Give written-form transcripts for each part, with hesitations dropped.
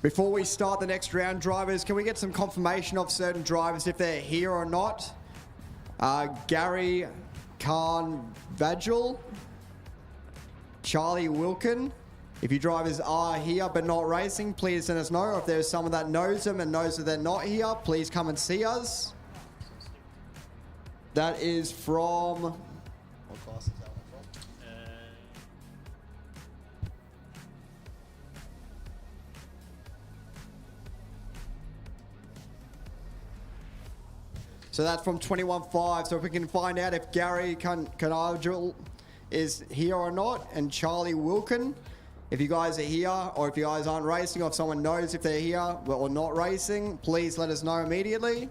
Before we start the next round, drivers, can we get some confirmation of certain drivers if they're here or not? Gary Carnvagel, Charlie Wilkin. If you drivers are here but not racing, please let us know. Or if there's someone that knows them and knows that they're not here, please come and see us. That is from... What class is that one from? So that's from 21.5. So if we can find out if Gary Carnvagel is here or not, and Charlie Wilkin. If you guys are here, or if you guys aren't racing, or if someone knows if they're here or not racing, please let us know immediately.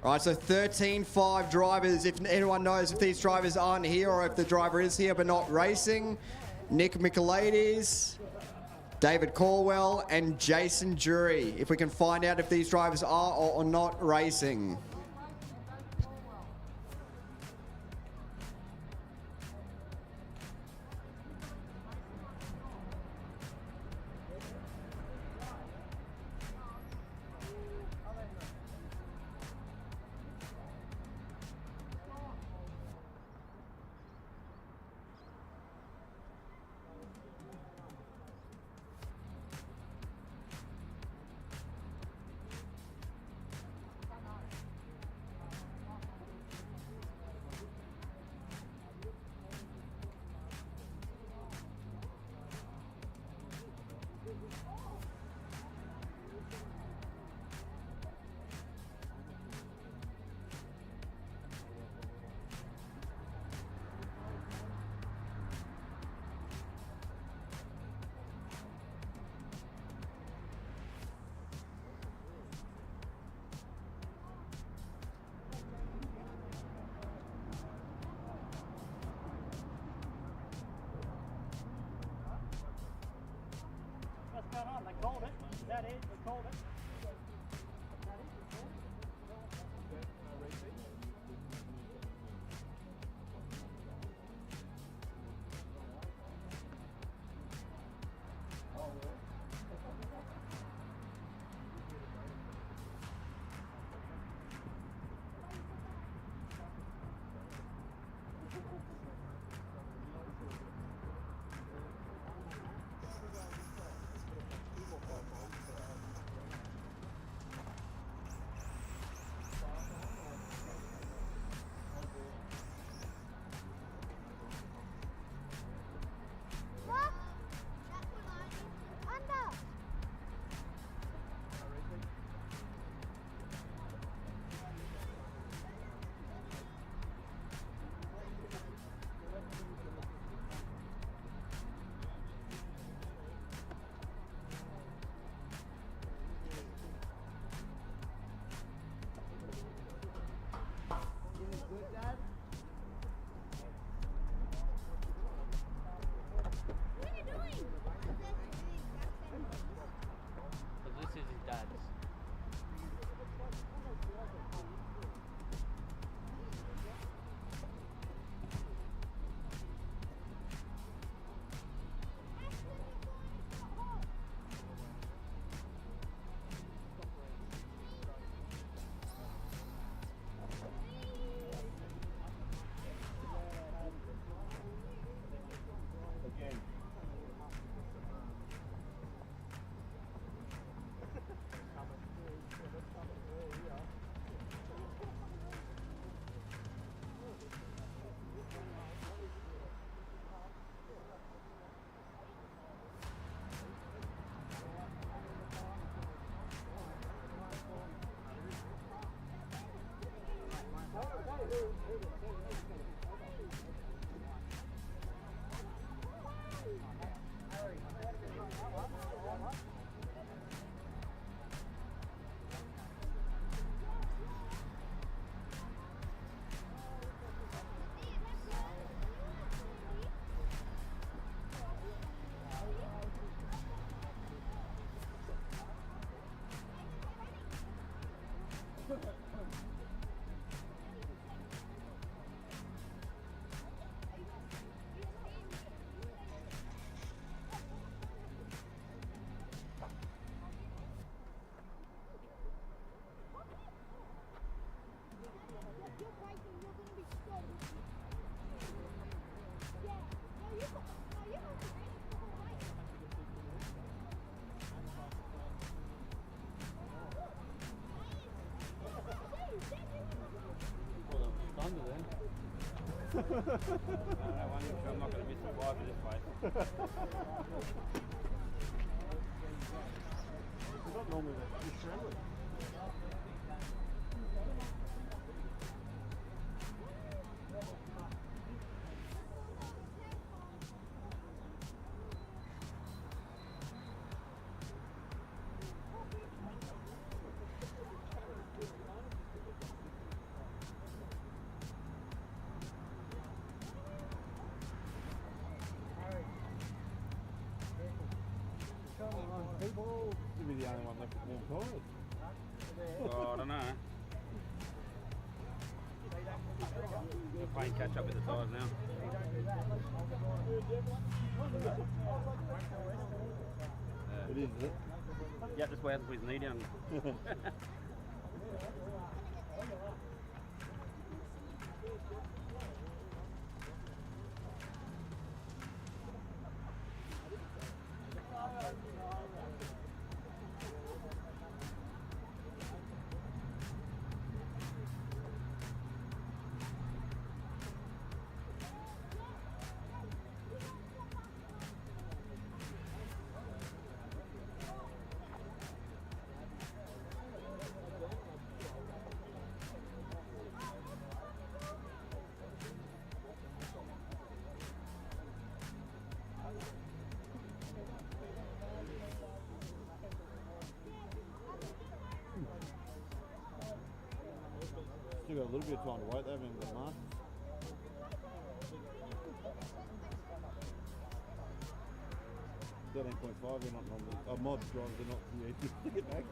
All right, so 13.5 drivers. If anyone knows if these drivers aren't here or if the driver is here but not racing, Nick Michaelides, David Corwell, and Jason Jury. If we can find out if these drivers are or not racing. They called it. That is, they called it. I'm not going to miss the fly for this place. It's not normally that strangling. You'll be the only one left with warm tires. Oh, I don't know. We're playing catch up with the tyres now. It is, isn't it? Yeah, just wait to put his knee down. Still got a little bit of time to wait. They haven't even got markers. .5, they're not normally. Mob drivers are not the easiest to get back.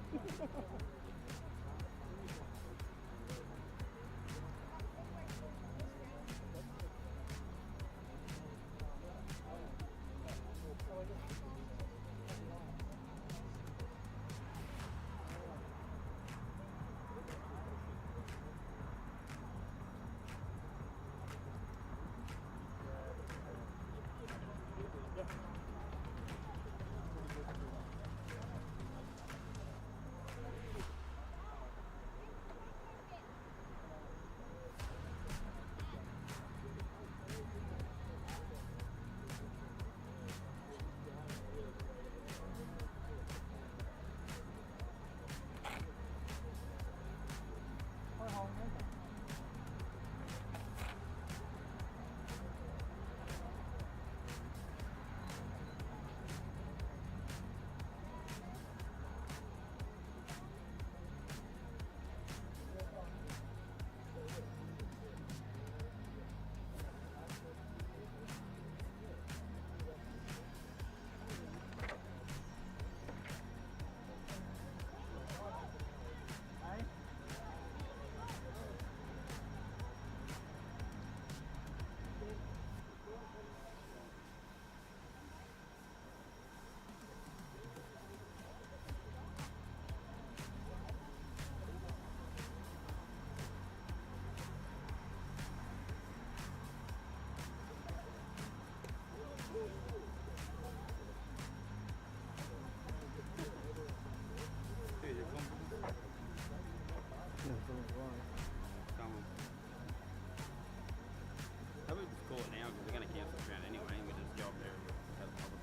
How about we just call it now because we're going to cancel this round anyway and we just go up there and have a public.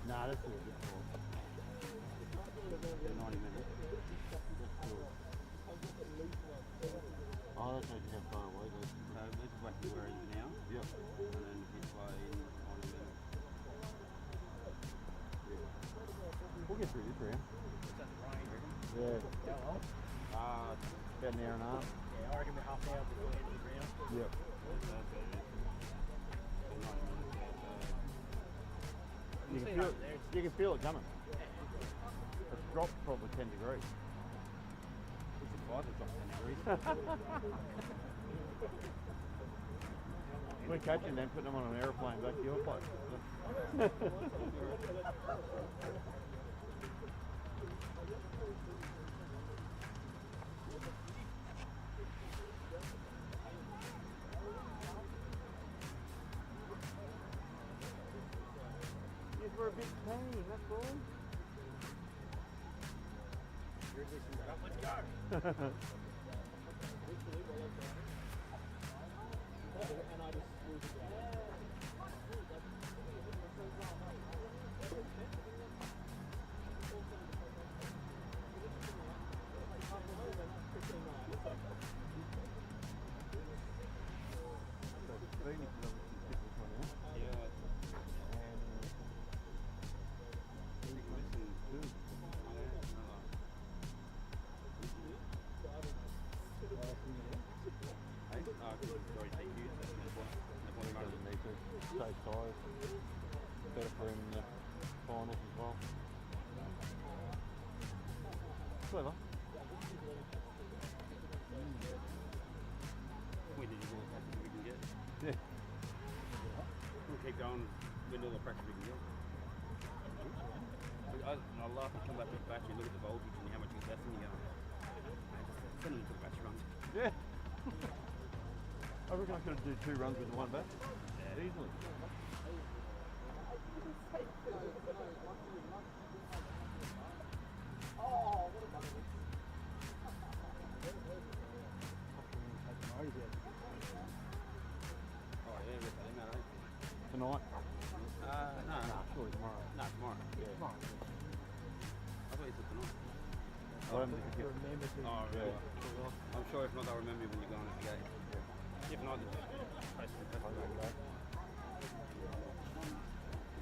Nah, that's all good for 90 minutes. Oh, that's actually how far away that is. So this is what where it is now. Yep. And then hit play in 90 minutes. We'll get through this round. Yeah. About an hour and a half. Yeah, I reckon we're half an hour before the end of the round. Yep. You can feel it coming. It's dropped probably 10 degrees. It's surprised it's dropped 10 degrees. We're catching them, putting them on an aeroplane back to your place. Yes, we're a bit tiny, that's all. Let's go. Phoenix is obviously fit this one out. Yeah. And listen too. Doesn't need to. Saves tyres. Better for him in the finals as well. Clever. We need all the practice we can get. Yeah. We'll keep going, win all the practice we can get. I laugh and come back to the battery, look at the voltage and how much is left, and you go, mate, send them to the battery runs. Yeah. I reckon I could do 2 runs with the one bat. Yeah. Easily. Oh yeah, rip that in, mate. Tonight? No, Surely tomorrow. no, tomorrow. Yeah. I thought you said tonight. I don't think you Remember to. Oh, Yeah. really? I'm sure if not, they'll remember you when you're going at the gate. If not, then just post it.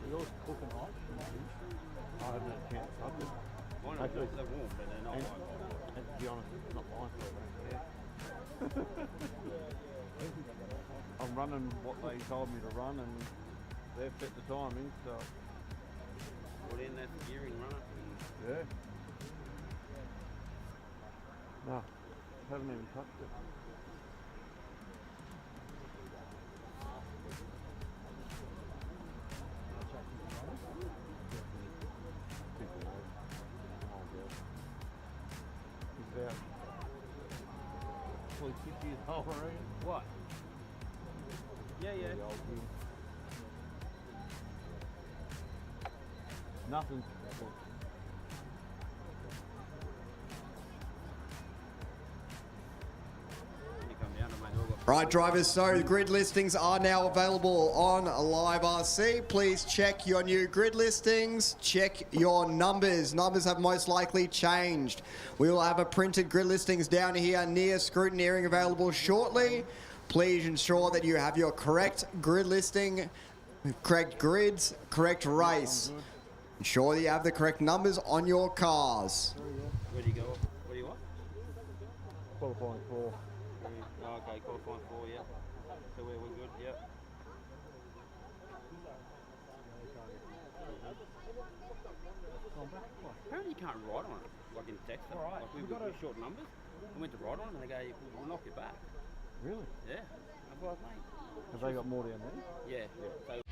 Is yours cooking hot? I haven't had a chance to touch it. Mine Actually- they're warm, but they're not And, like. and to be honest, it's not mine for I'm running what they told me to run and they've set the timing, so Put in that gearing, run it. yeah. No, haven't even touched it. He's about 26 years old, I reckon. What? Yeah, yeah. The old dude. Nothing. When you come down to my dog. Right, drivers, so grid listings are now available on Live RC. Please check your new grid listings. Check your numbers. Numbers have most likely changed. We will have a printed grid listings down here near scrutineering available shortly. Please ensure that you have your correct grid listing, correct grids, correct race. Ensure that you have the correct numbers on your cars. Where do you go? Where do you what? Qualifying for. Oh, okay, qualifying 4, yeah. So we're good, yeah. Apparently you can't write on it, like in text. Alright, Like we've we've got got short numbers. I went to write on it and they go, we'll knock you back. Really? Yeah. I was like, mate. Have they got more down there? Yeah. So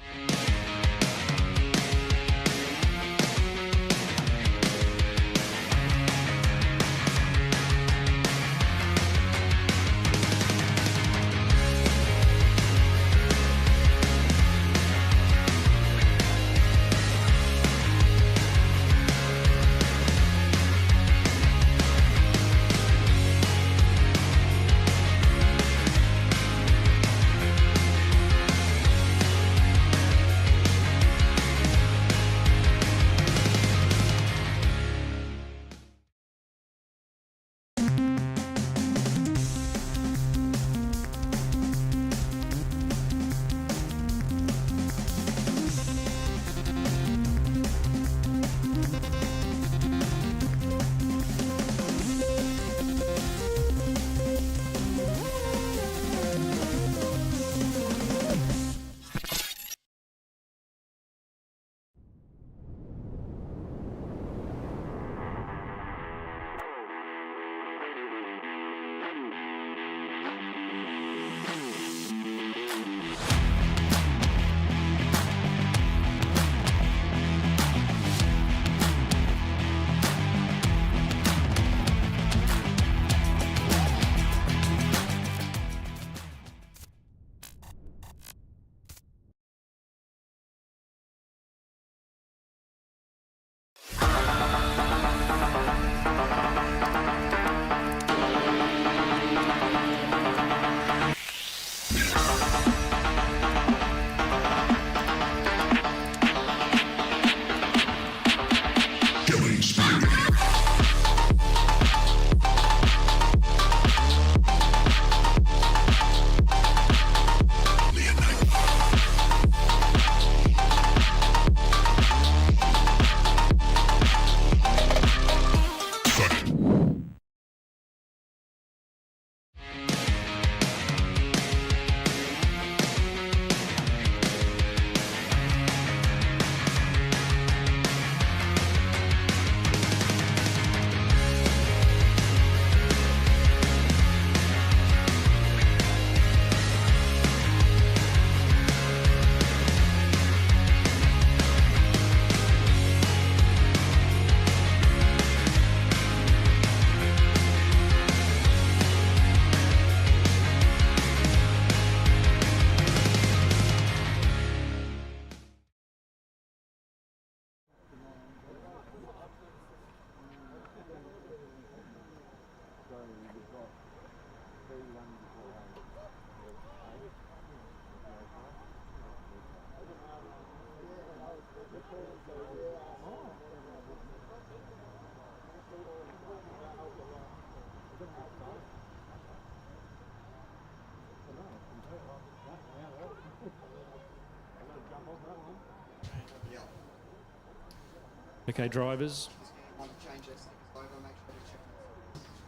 Okay, drivers.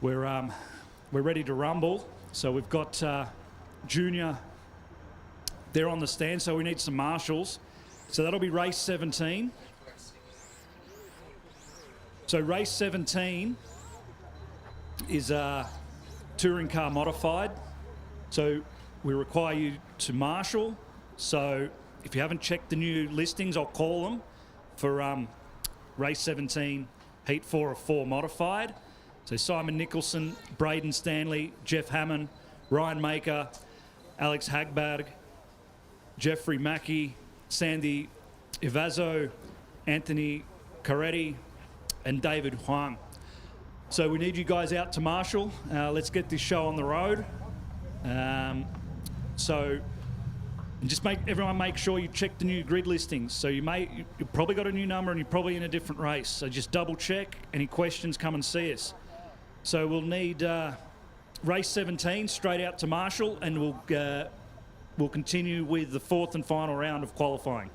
We're ready to rumble. So we've got Junior there on the stand, so we need some marshals. So that'll be race 17. So race 17 is touring car modified. So we require you to marshal. So if you haven't checked the new listings, I'll call them for race 17, heat 4 of 4 modified. So Simon Nicholson, Braden Stanley, Jeff Hammond, Ryan Maker, Alex Hagberg, Jeffrey Mackey, Sandy Ivazo, Anthony Caretti, and David Huang. So we need you guys out to marshal. Let's get this show on the road. So just everyone make sure you check the new grid listings. So you've probably got a new number and you're probably in a different race. So just double check. Any questions, come and see us. So we'll need race 17 straight out to marshal, and we'll continue with the 4th and final round of qualifying.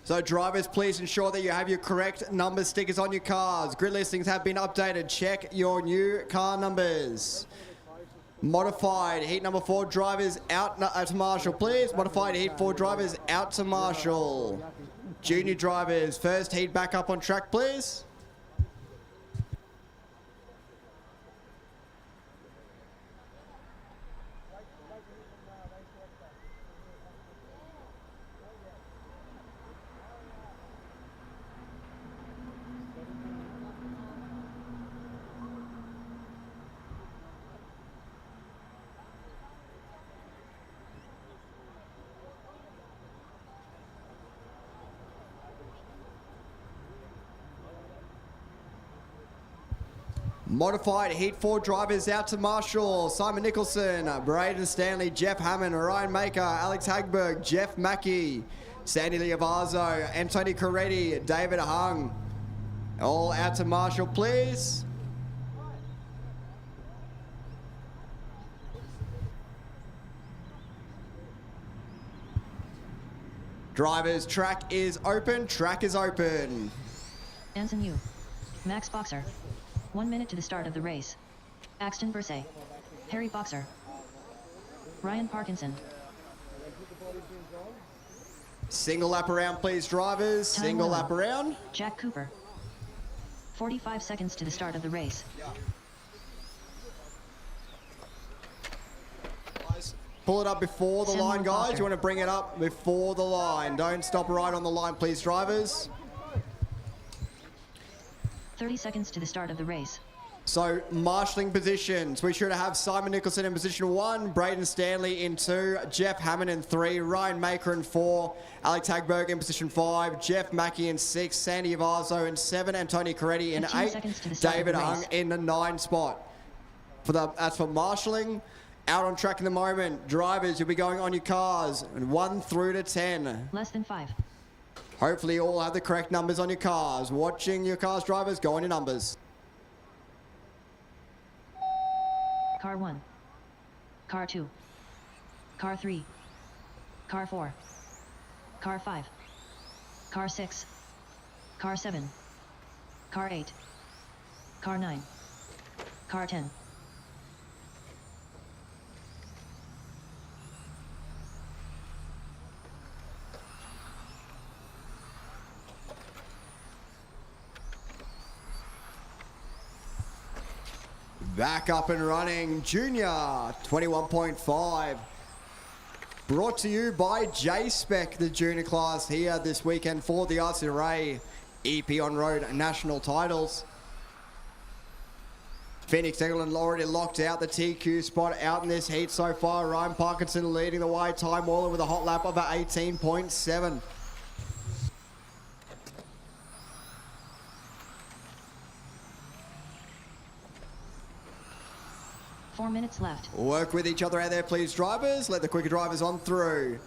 So drivers, please ensure that you have your correct number stickers on your cars. Grid listings have been updated. Check your new car numbers. Modified heat number 4 drivers out to marshal, please. Modified heat 4 drivers out to marshal. Junior drivers, first heat back up on track, please. Modified heat 4 drivers out to marshal. Simon Nicholson, Braden Stanley, Jeff Hammond, Ryan Maker, Alex Hagberg, Jeff Mackey, Sandy Liavazo, Anthony Caretti, David Hung. All out to marshal, please. Drivers, track is open. Track is open. Anson Yu. Max Boxer. 1 minute to the start of the race. Axton Bursay. Harry Boxer. Ryan Parkinson. Single lap around, please, drivers. Single lap around. Jack Cooper. 45 seconds to the start of the race. Pull it up before the Samuel line, guys. Foster. You want to bring it up before the line. Don't stop right on the line, please, drivers. 30 seconds to the start of the race. So, marshalling positions. We should have Simon Nicholson in position 1, Braden Stanley in 2, Jeff Hammond in 3, Ryan Maker in 4, Alex Hagberg in position 5, Jeff Mackey in 6, Sandy Ivazo in 7, and Tony Caretti in 8, David Hung in the 9 spot. As for marshalling, out on track in the moment, drivers, you'll be going on your cars, 1 through to 10. Less than 5. Hopefully you all have the correct numbers on your cars. Watching your cars, drivers, go on your numbers. Car 1. Car 2. Car 3. Car 4. Car 5. Car 6. Car 7. Car 8. Car 9. Car 10. Back up and running, Junior 21.5. Brought to you by J-Spec, the junior class here this weekend for the RCRA EP on-road national titles. Phoenix England already locked out the TQ spot out in this heat so far. Ryan Parkinson leading the way. Time Waller with a hot lap of 18.7. 4 minutes left. Work with each other out there, please, drivers. Let the quicker drivers on through.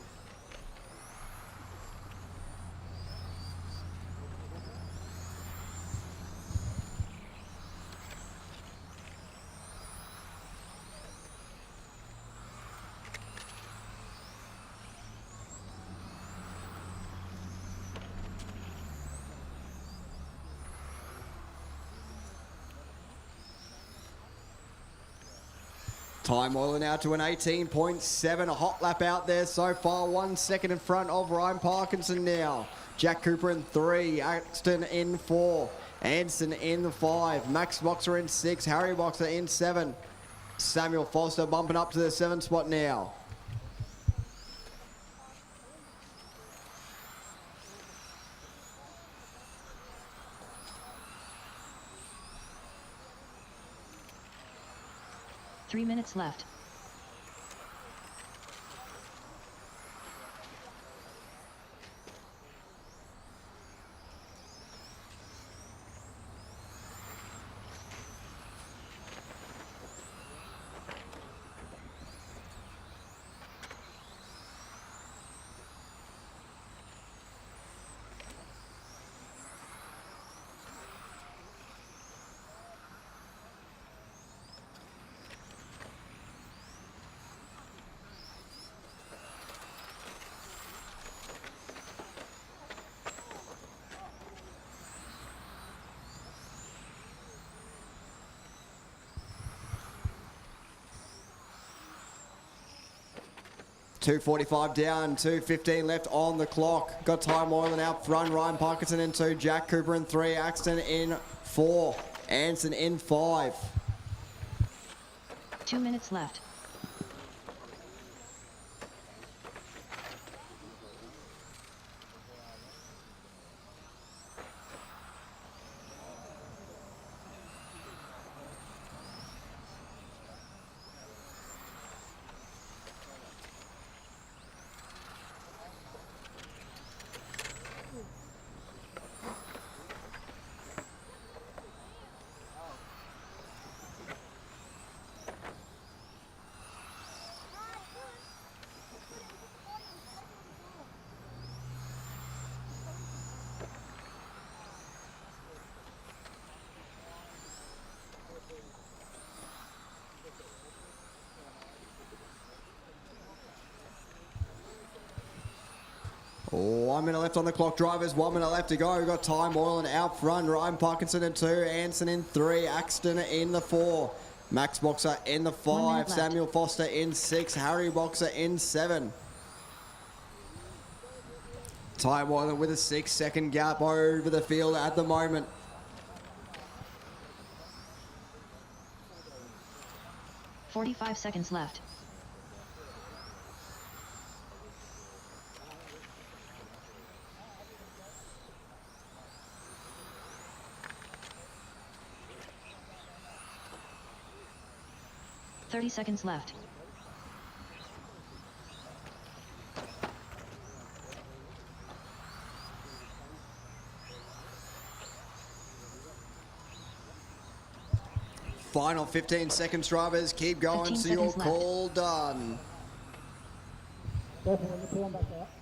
Time oiling out to an 18.7, a hot lap out there so far. 1 second in front of Ryan Parkinson now. Jack Cooper in 3, Axton in 4, Anson in 5, Max Boxer in 6, Harry Boxer in 7. Samuel Foster bumping up to the 7th spot now. Three minutes left. .245 down, 2:15 left on the clock. Got time oiling out front. Ryan Parkinson in 2, Jack Cooper in 3, Axton in 4, Anson in 5. 2 minutes left. Oh, 1 minute left on the clock, drivers. 1 minute left to go. We've got time oiling out front. Ryan Parkinson in 2, Anson in 3, Axton in the 4, Max Boxer in the 1 minute 5, left. Samuel Foster in 6, Harry Boxer in 7. Time oiling with a 6-second gap over the field at the moment. .45 seconds left. .30 seconds left. Final 15 seconds, drivers. Keep going 15 so you're seconds left. call done.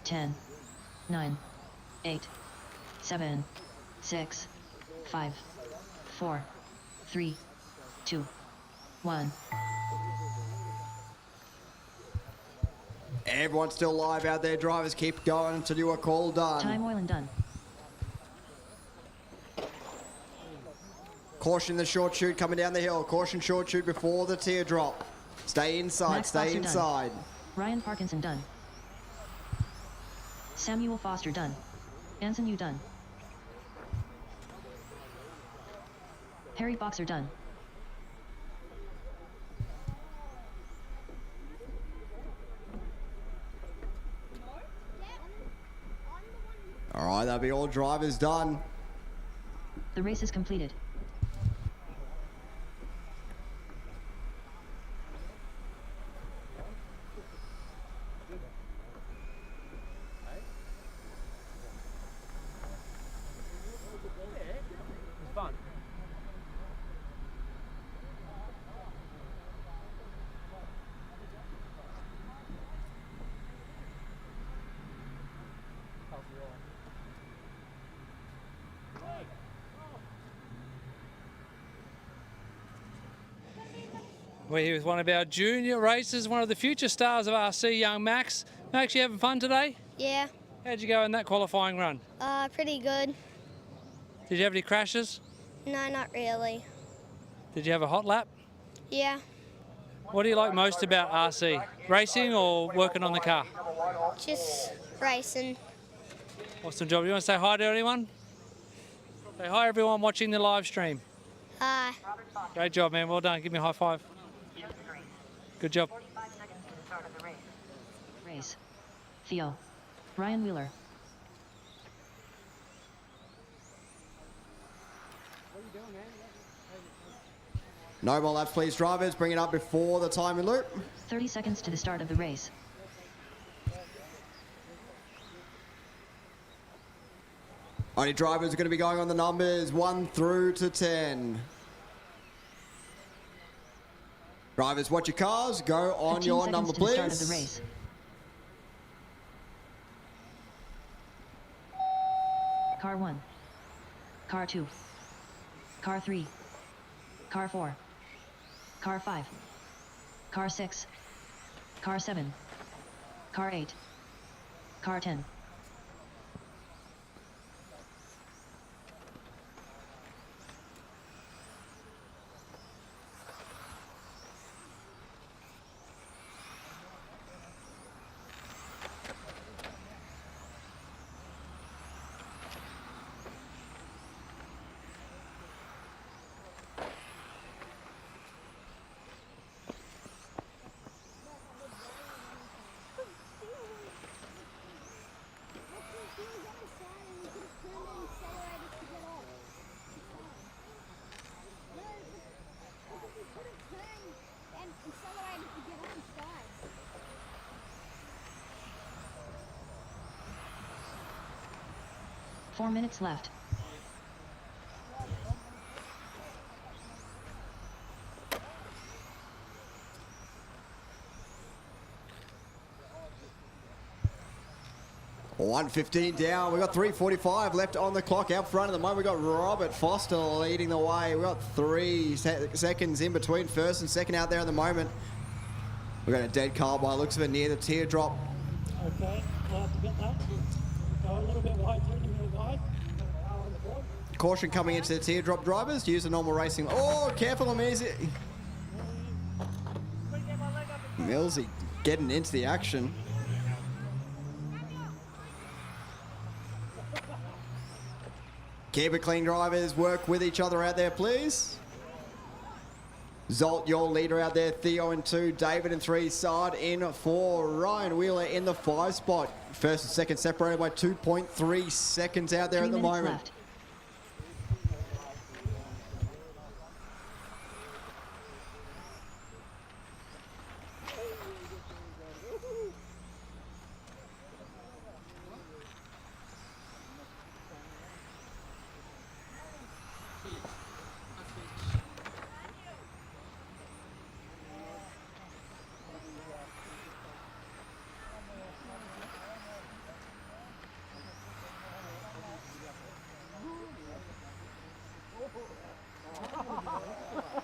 10, 9, 8, 7, 6, 5, 4, 3, 2, 1. Everyone's still live out there, drivers. Keep going until you are called done. Time oil and done. Caution the short chute coming down the hill. Caution short chute before the teardrop. Stay inside, Max stay Foster done. inside. Ryan Parkinson done. Samuel Foster done. Anson Yu done. Harry Boxer done. All right, that'll be all drivers done. The race is completed. It's fun. We're here with one of our junior racers, one of the future stars of RC, young Max. Max, you having fun today? Yeah, How'd you go in that qualifying run? pretty good. Did you have any crashes? No, not really. Did you have a hot lap? Yeah, What do you like most about RC? Racing or working on the car? just racing. Awesome job. You want to say hi to anyone? Say hi everyone watching the live stream. Hi. Great job, man. Well done. Give me a high five. Good job. Race. Theo. Ryan Wheeler. No more laps, please, drivers. Bring it up before the timing loop. 30 seconds to the start of the race. Only drivers are going to be going on the numbers 1 through to 10. Drivers, watch your cars. Go on 15 your seconds number, to the please. start of the race. Car 1. Car 2. Car 3. Car 4. Car 5. Car 6. Car 7. Car 8. Car 10. Four minutes left. $1:15 down. We've got 3:45 left on the clock. Out front at the moment, we've got Robert Foster leading the way. We've got 3 seconds in between first and second out there at the moment. We've got a dead car by the looks of it near the teardrop. Okay, to get that. Go a little bit wide, a little bit wide. Caution coming into the teardrop, drivers. Use the normal racing. Oh, careful on Millsy. Millsy getting into the action. Keep it clean, drivers. Work with each other out there, please. Zolt, your leader out there. Theo in 2. David in 3. Sard in 4. Ryan Wheeler in the 5 spot. First and second separated by 2.3 seconds out there 3 at the minutes moment. left.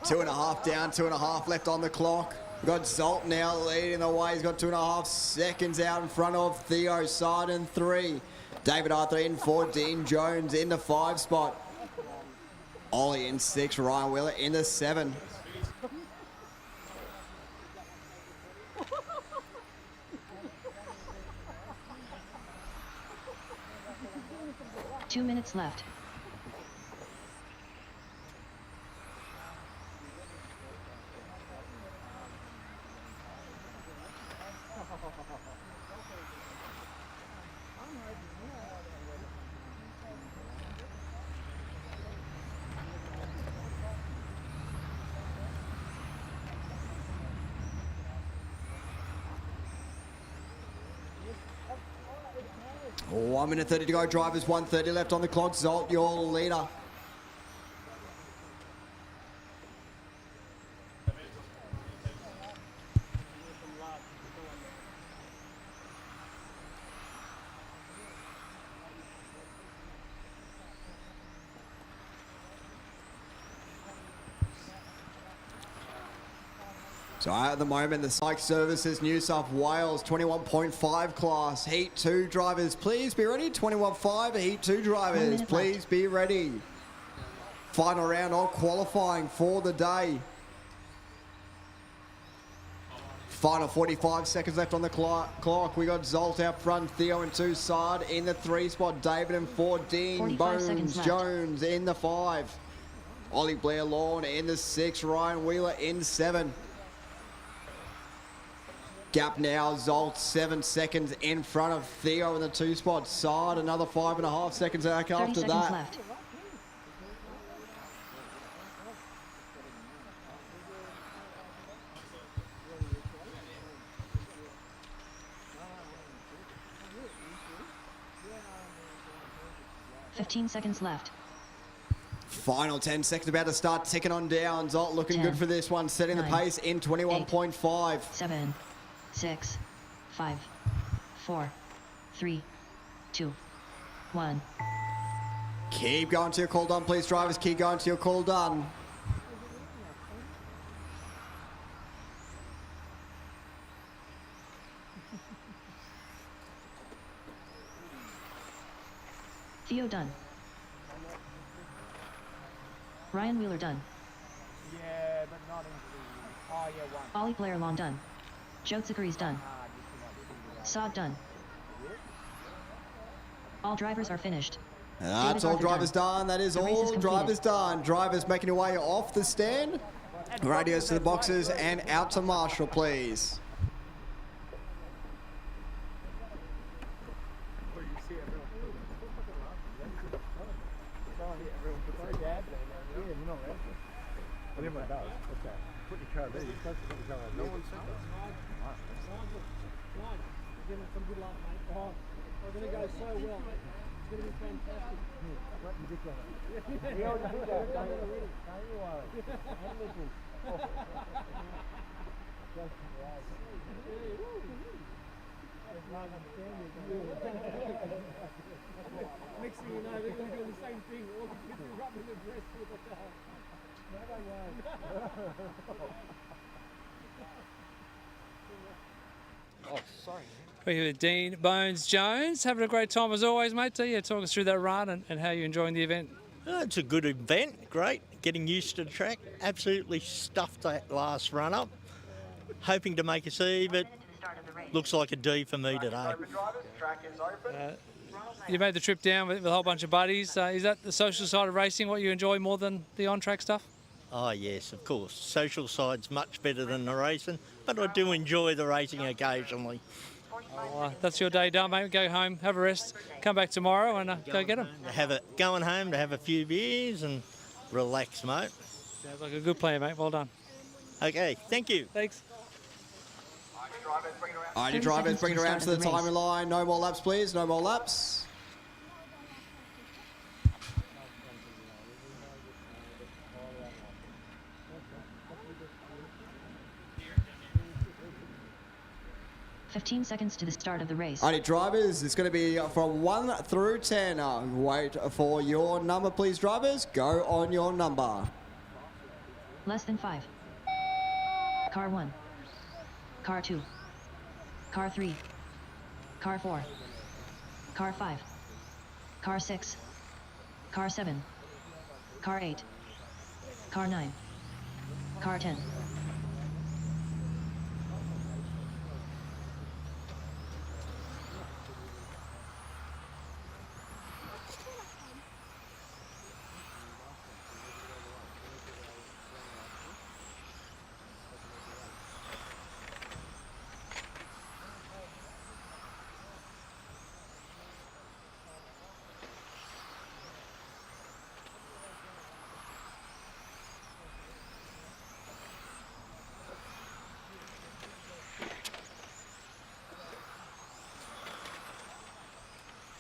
Two and a half down, 2.5 left on the clock. We've got Zolt now leading the way. He's got 2.5 seconds out in front of Theo. Sard in 3. David Arthur in 4. Dean Jones in the 5 spot. Ollie in 6. Ryan Wheeler in the 7. Two minutes left. Oh, 1 minute 30 to go, drivers. 1:30 left on the clock. Zolt, your leader. So at the moment, the Psych Services New South Wales 21.5 class. Heat 2 drivers, please be ready. 21.5 Heat 2 drivers, please be ready. Final round of qualifying for the day. Final 45 seconds left on the clock. We got Zolt out front, Theo and 2, Sard in the 3 spot, David and 4, Dean, Bones, Jones in the 5. Ollie Blair Lawn in the 6, Ryan Wheeler in 7. Gap now, Zolt 7 seconds in front of Theo in the 2 spot. Sard another 5.5 seconds back after that. Left. Seconds left. Final 10 seconds about to start ticking on down. Zolt looking good for this one, setting the pace in 21.5. 7, 6, 5, 4, 3, 2, 1. Keep going to your call done, please, drivers. Keep going to your call done. Theo done. Ryan Wheeler done. Yeah, but not into the... Oh, yeah, one. Ollie Blair Long done. Joe Zachari's done. Sod done. All drivers are finished. That's all drivers done. That is all drivers done. Drivers making your way off the stand. Radios to the boxes and out to Marshall, please. Everyone does. Okay. Put your car there. You're supposed to put your car over there. No one said that. Give it some good luck, mate. Oh, we're going to go so well. It's going to be fantastic. What you did that? You already did that. Don't you worry. I'm looking. Just right. Next thing you know, they're going to do the same thing. All the kids are rubbing the dress with the car. No, they won't. Oh, sorry. We're here with Dean Bones Jones. Having a great time as always, mate. So, yeah, talk us through that run and how you're enjoying the event. It's a good event, great. Getting used to the track. Absolutely stuffed that last run up. Hoping to make a C, but looks like a D for me today. You made the trip down with a whole bunch of buddies. Is that the social side of racing what you enjoy more than the on-track stuff? Oh yes, of course. Social side's much better than the racing, but I do enjoy the racing occasionally. Oh, that's your day done, mate. Go home, have a rest, come back tomorrow and go get them. Going home to have a few beers and relax, mate. Sounds like a good plan, mate. Well done. Okay, thank you. Thanks. Alrighty, drivers, bring it around to the timing line. No more laps, please. No more laps. Seconds to the start of the race. Alrighty, drivers, it's going to be from 1 through 10. Wait for your number, please, drivers. Go on your number. Less than 5. Car 1. Car 2. Car 3. Car 4. Car 5. Car 6. Car 7. Car 8. Car 9. Car 10.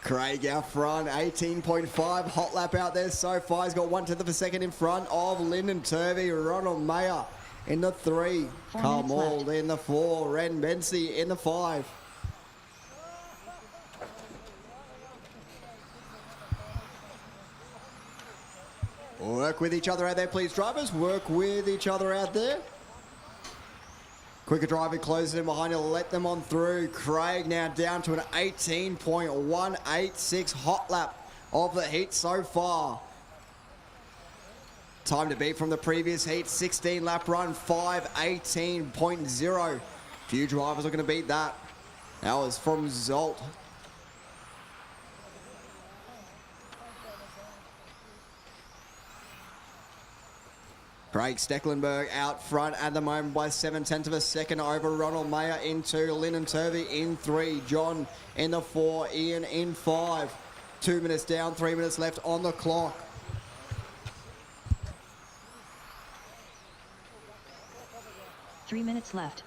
Craig out front, 18.5 hot lap out there so far. He's got 1/10 of a second in front of Lyndon Turvey. Ronald Mayer in the 3. Carl Mould in the 4. Ren Bensi in the 5. Work with each other out there, please, drivers. Work with each other out there. Quicker driver closes in behind you, let them on through. Craig now down to an 18.186 hot lap of the heat so far. Time to beat from the previous heat, 16 lap run, 5:18.0. Few drivers are going to beat that. That was from Zolt. Craig Stecklenburg out front at the moment by 7/10 of a second over Ronald Mayer in 2, Lyndon Turvey in 3, John in the 4, Ian in 5. 2 minutes down, 3 minutes left on the clock. Three minutes left.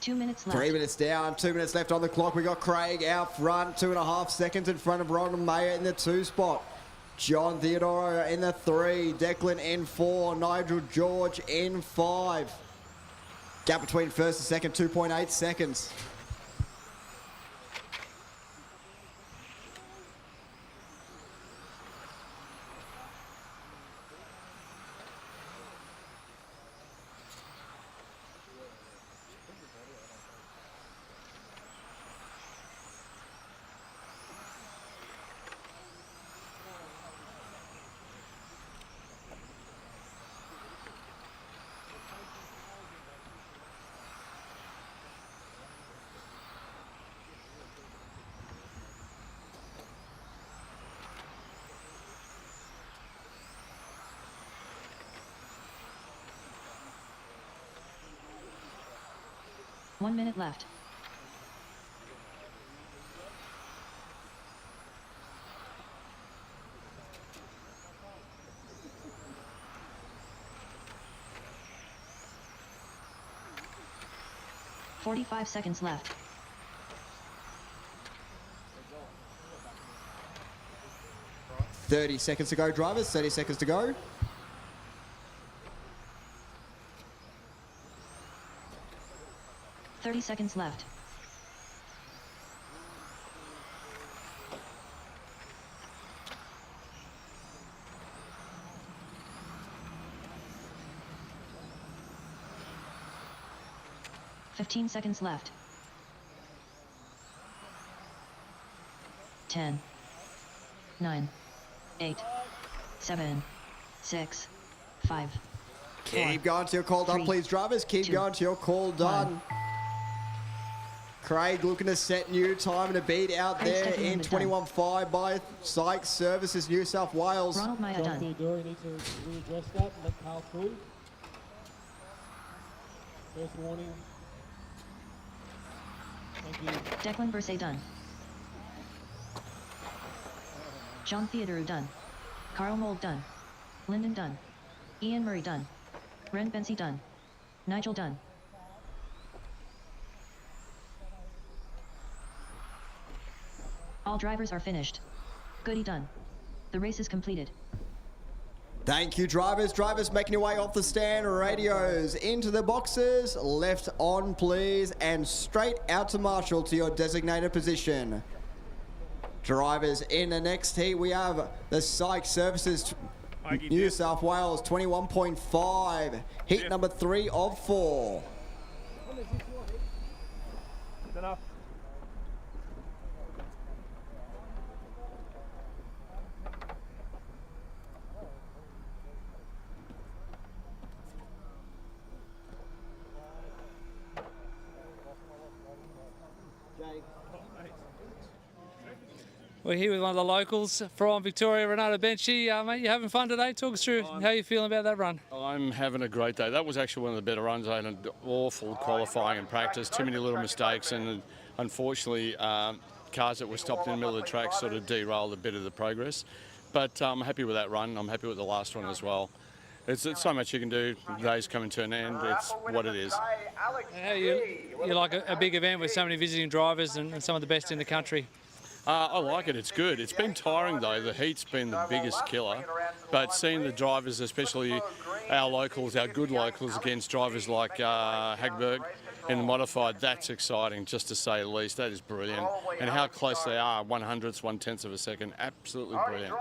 Two minutes left. 3 minutes down, 2 minutes left on the clock. We got Craig out front, 2.5 seconds in front of Ronald Mayer in the 2 spot. John Theodoro in the 3, Declan in 4, Nigel George in 5. Gap between first and second, 2.8 seconds. One minute left. "45 seconds left. "30 seconds to go, drivers. 30 seconds to go. 30 seconds left. "15 seconds left. 10, 9, 8, 7, 6, 5. Keep going till you're called done, please, drivers. Keep going till you're called done. Craig looking to set new time and a beat out there in 21.5 by Sykes Services New South Wales. Ronald Mayer John done. Theodore, you need to readdress that. Let Carl through. First warning. Thank you. Declan Bursay done. John Theodore done. Carl Mold done. Lyndon done. Ian Murray done. Ren Bensi done. Nigel done. All drivers are finished. Goody done. The race is completed. Thank you, drivers. Drivers making your way off the stand. Radios into the boxes. Left on, please. And straight out to Marshall to your designated position. Drivers in the next heat, we have the Sykes Services New South Wales 21.5. Heat number 3 of 4. Enough. We're here with one of the locals from Victoria, Renato Benchi. Mate, you having fun today? Talk us through how you feeling about that run. I'm having a great day. That was actually one of the better runs. I had an awful qualifying and practice, too many little mistakes, and unfortunately cars that were stopped in the middle of the track sort of derailed a bit of the progress. But I'm happy with that run. I'm happy with the last one as well. It's so much you can do. The day's coming to an end. It's what it is. You like a big event with so many visiting drivers and some of the best in the country? I like it. It's good. It's been tiring though. The heat's been the biggest killer. But seeing the drivers, especially our locals, our good locals, against drivers like Hagberg in the modified, that's exciting, just to say the least. That is brilliant. And how close they are, 1/100ths, 1/10 of a second. Absolutely brilliant.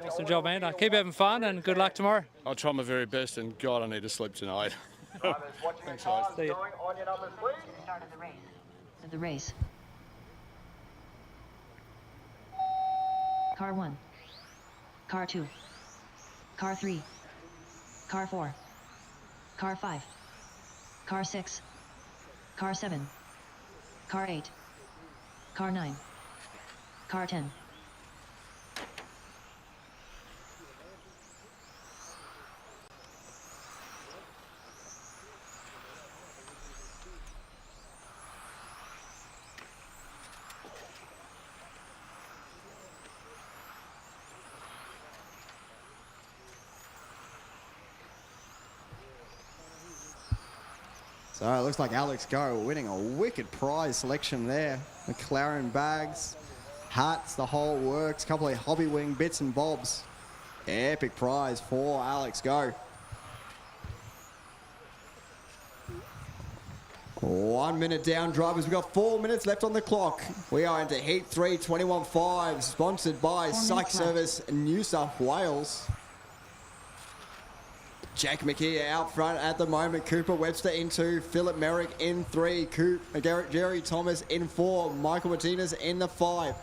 Awesome job, man. Keep having fun and good luck tomorrow. I'll try my very best, and God, I need to sleep tonight. Thanks, guys. See you. Start of the race. Car 1. Car 2. Car 3. Car 4. Car 5. Car 6. Car 7. Car 8. Car 9. Car 10. So it looks like Alex Go winning a wicked prize selection there. McLaren bags, hats, the whole works, couple of hobby wing bits and bobs. Epic prize for Alex Go. 1 minute down, drivers. We've got 4 minutes left on the clock. We are into Heat 3, 21.5, sponsored by Psych Service New South Wales. Jack McKee out front at the moment. Cooper Webster in 2. Philip Merrick in 3. Jerry Thomas in 4. Michael Martinez in the 5.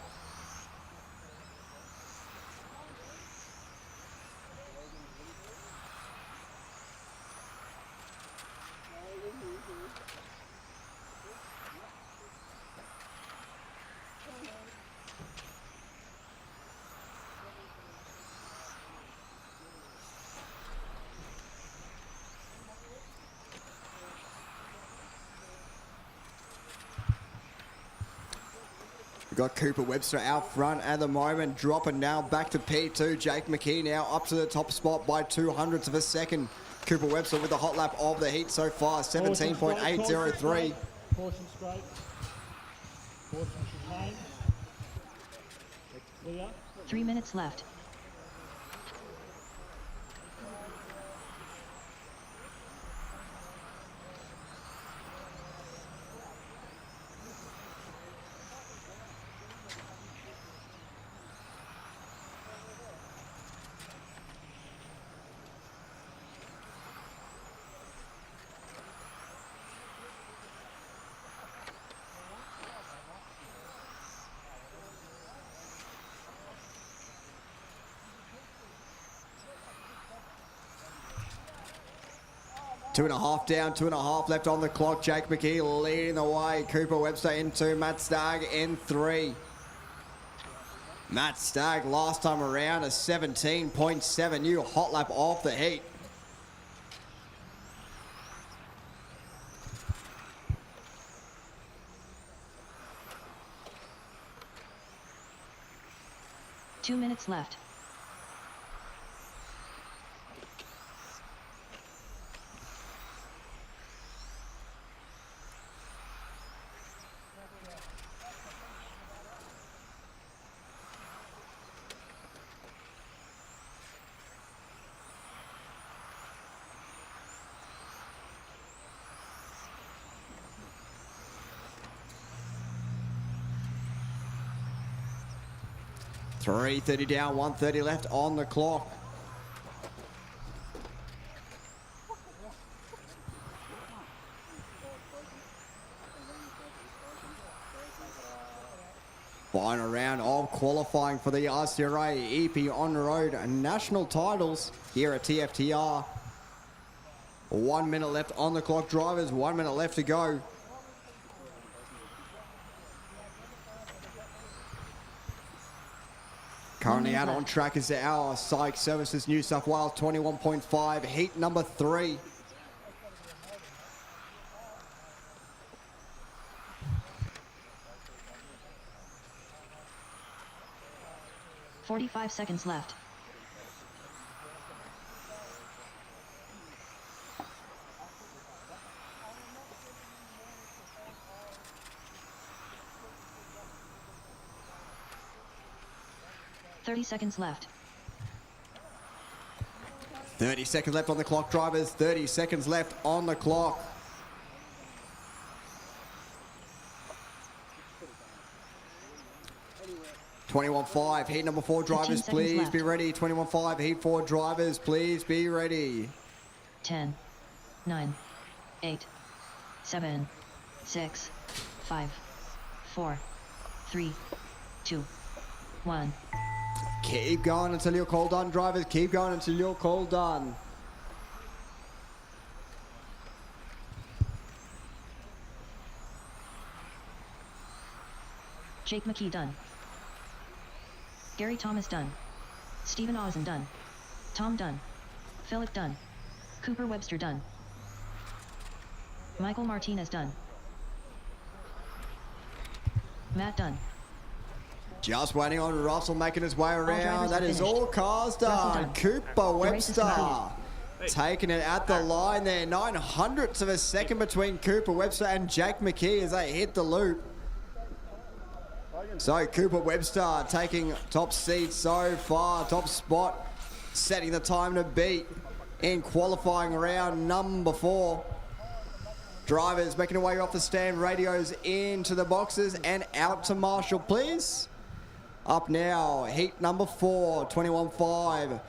We've got Cooper Webster out front at the moment, dropping now back to P2. Jake McKee now up to the top spot by 200ths of a second. Cooper Webster with the hot lap of the heat so far, 17.803. Caution straight. Caution chicane. Clear. 3 minutes left. Two and a half down, 2.5 left on the clock. Jake McKee leading the way. Cooper Webster in 2, Matt Stagg in 3. Matt Stagg last time around a 17.7 new hot lap off the heat. Two minutes left. .330 down, 130 left on the clock. Final round of qualifying for the RCRA EP on-road national titles here at TFTR. 1 minute left on the clock, drivers. 1 minute left to go. Currently minute out on left. track is our Psych Services New South Wales 21.5, heat number 3. "45 seconds left. "30 seconds left. 30 seconds left on the clock, drivers. 30 seconds left on the clock. "21.5, heat number 4, 15 drivers, seconds please left. be ready. 21.5, heat 4, drivers, please be ready. 10, 9, 8, 7, 6, 5, 4, 3, 2, 1. Keep going until you're called done, drivers. Keep going until you're called done. Jake McKee done. Gary Thomas done. Stephen Ozen done. Tom done. Philip done. Cooper Webster done. Michael Martinez done. Matt done. Just waiting on Russell making his way around. drivers That are is finished. all cars Russell done. done. Cooper The race is Webster complete. taking it at the line there. 900ths of a second between Cooper Webster and Jake McKee as they hit the loop. So Cooper Webster taking top seat so far, top spot, setting the time to beat in qualifying round number 4. Drivers making their way off the stand, radios into the boxes and out to Marshall, please. Up now, heat number 4, 21.5.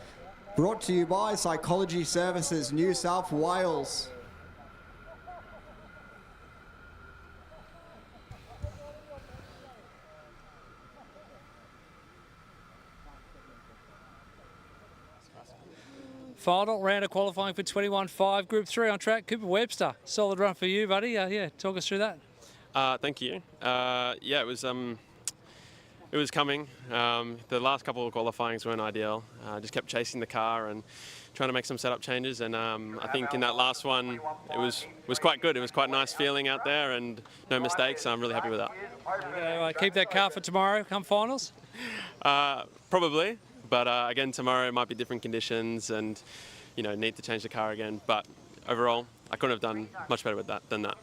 Brought to you by Psychology Services, New South Wales. Final round of qualifying for 21.5, Group 3 on track. Cooper Webster, solid run for you, buddy. Yeah, talk us through that. Thank you. Yeah, it was coming. The last couple of qualifyings weren't ideal. Just kept chasing the car and trying to make some setup changes. And I think in that last one, it was quite good. It was quite a nice feeling out there and no mistakes. So I'm really happy with that. Keep that car for tomorrow, come finals? Probably. But again, tomorrow might be different conditions and, need to change the car again. But overall, I couldn't have done much better with that than that.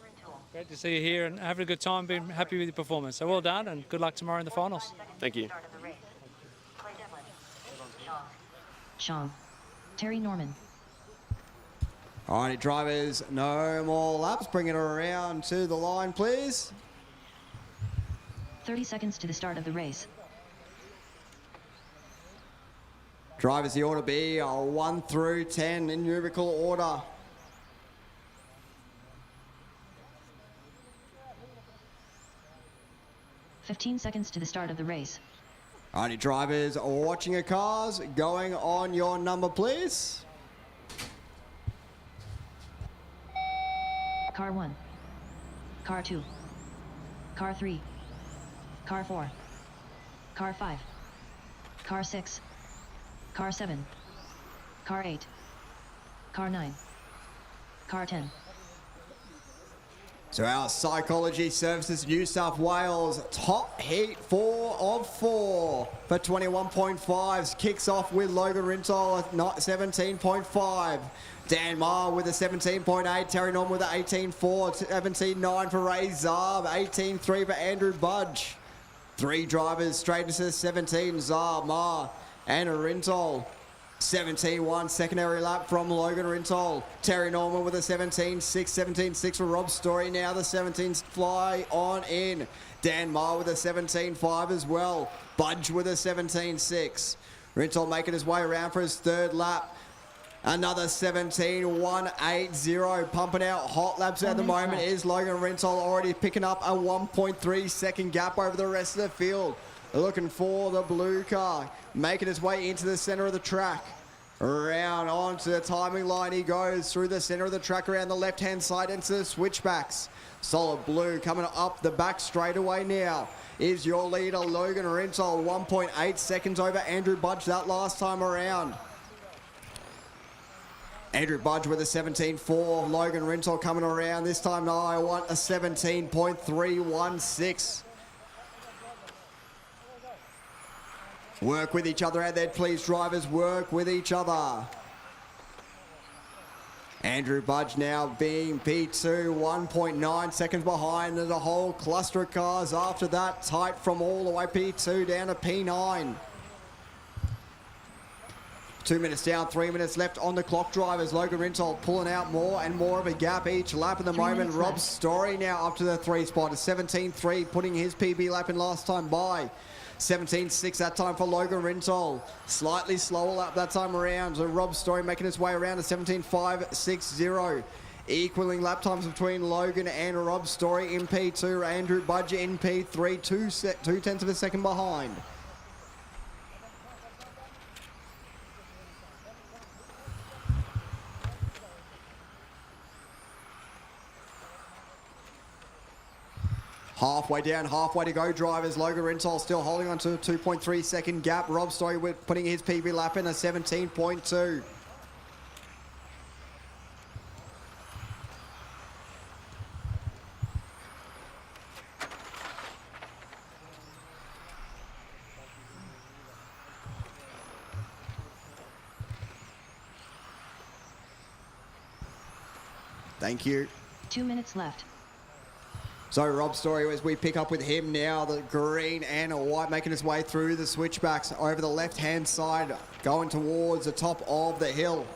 Great to see you here and having a good time, being happy with your performance. So well done and good luck tomorrow in the finals. Thank you. Sean. Terry Norman. Alrighty, drivers, no more laps. Bring it around to the line, please. 30 seconds to the start of the race. Drivers, the order be 1 through 10 in numerical order. "15 seconds to the start of the race. Alrighty, drivers, watching your cars, going on your number, please. Car 1. Car 2. Car 3. Car 4. Car 5. Car 6. Car 7. Car 8. Car 9. Car 10. So our Psychology Services New South Wales top heat 4 of 4 for 21.5s kicks off with Logan Rintol at 17.5. Dan Maher with a 17.8, Terry Norman with an 18.4, 17.9 for Ray Zarb, 18.3 for Andrew Budge. 3 drivers straight into 17, Zarb, Maher and Rintol. 17.1 secondary lap from Logan Rintol. Terry Norman with a 17.6, 17.6 for Rob Story. Now the 17s fly on in. Dan Maher with a 17.5 as well. Budge with a 17.6. Rintol making his way around for his 3rd lap. Another 17.180, pumping out hot laps at the moment is Logan Rintol, already picking up a 1.3 second gap over the rest of the field. Looking for the blue car, making his way into the center of the track. Around onto the timing line he goes through the centre of the track around the left-hand side into the switchbacks. Solid Blue coming up the back straightaway now is your leader, Logan Rintoul, 1.8 seconds over Andrew Budge that last time around. Andrew Budge with a 17.4. Logan Rintoul coming around. This time, no, I want a 17.316. Work with each other out there, please, drivers. Work with each other. Andrew Budge now being P2, 1.9 seconds behind. There's a whole cluster of cars after that. Tight from all the way P2 down to P9. 2 minutes down, 3 minutes left on the clock, drivers. Logan Rintoul pulling out more and more of a gap each lap at the moment. Rob Story now up to the 3 spot. A 17.3, putting his PB lap in last time by. 17.6 that time for Logan Rintoul. Slightly slower lap that time around. So Rob Story making his way around to 17.560. Equaling lap times between Logan and Rob Story in P2. Andrew Budge in P3, 2/10 of a second behind. Halfway down, halfway to go, drivers. Logan Rintoul still holding on to a 2.3 second gap. Rob Story with putting his PB lap in a 17.2. Thank you. 2 minutes left. So Rob Story, as we pick up with him now, the green and white making his way through the switchbacks over the left-hand side, going towards the top of the hill.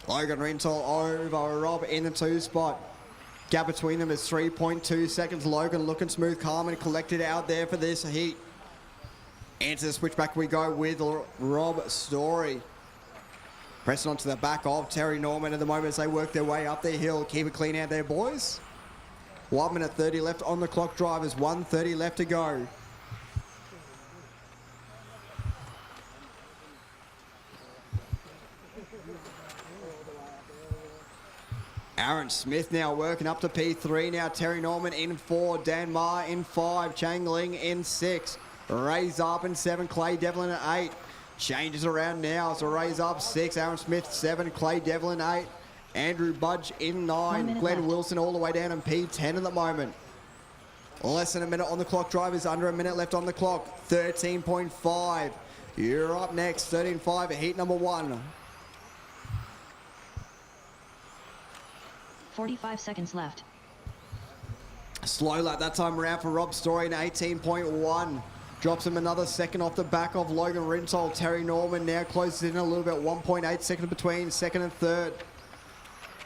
Logan Rintoul over Rob in the 2 spot. Gap between them is 3.2 seconds. Logan looking smooth, calm and collected out there for this heat. Into the switchback we go with Rob Story. Pressing onto the back of Terry Norman at the moment as they work their way up the hill. Keep it clean out there, boys. 1 minute 30 left on the clock, drivers. 1:30 left to go. Aaron Smith now working up to P3 now. Terry Norman in 4. Dan Ma in 5. Chang Ling in 6. Ray's up in 7. Clay Devlin at 8. Changes around now. So Ray's up 6. Aaron Smith 7. Clay Devlin 8. Andrew Budge in 9. Glenn left. Wilson all the way down in P10 at the moment. Less than a minute on the clock, drivers. Under a minute left on the clock. 13.5. You're up next. 13.5 at heat number 1. 45 seconds left. Slow lap that time around for Rob Story in 18.1. Drops him another second off the back of Logan Rintoul. Terry Norman now closes in a little bit. 1.8 seconds between second and third.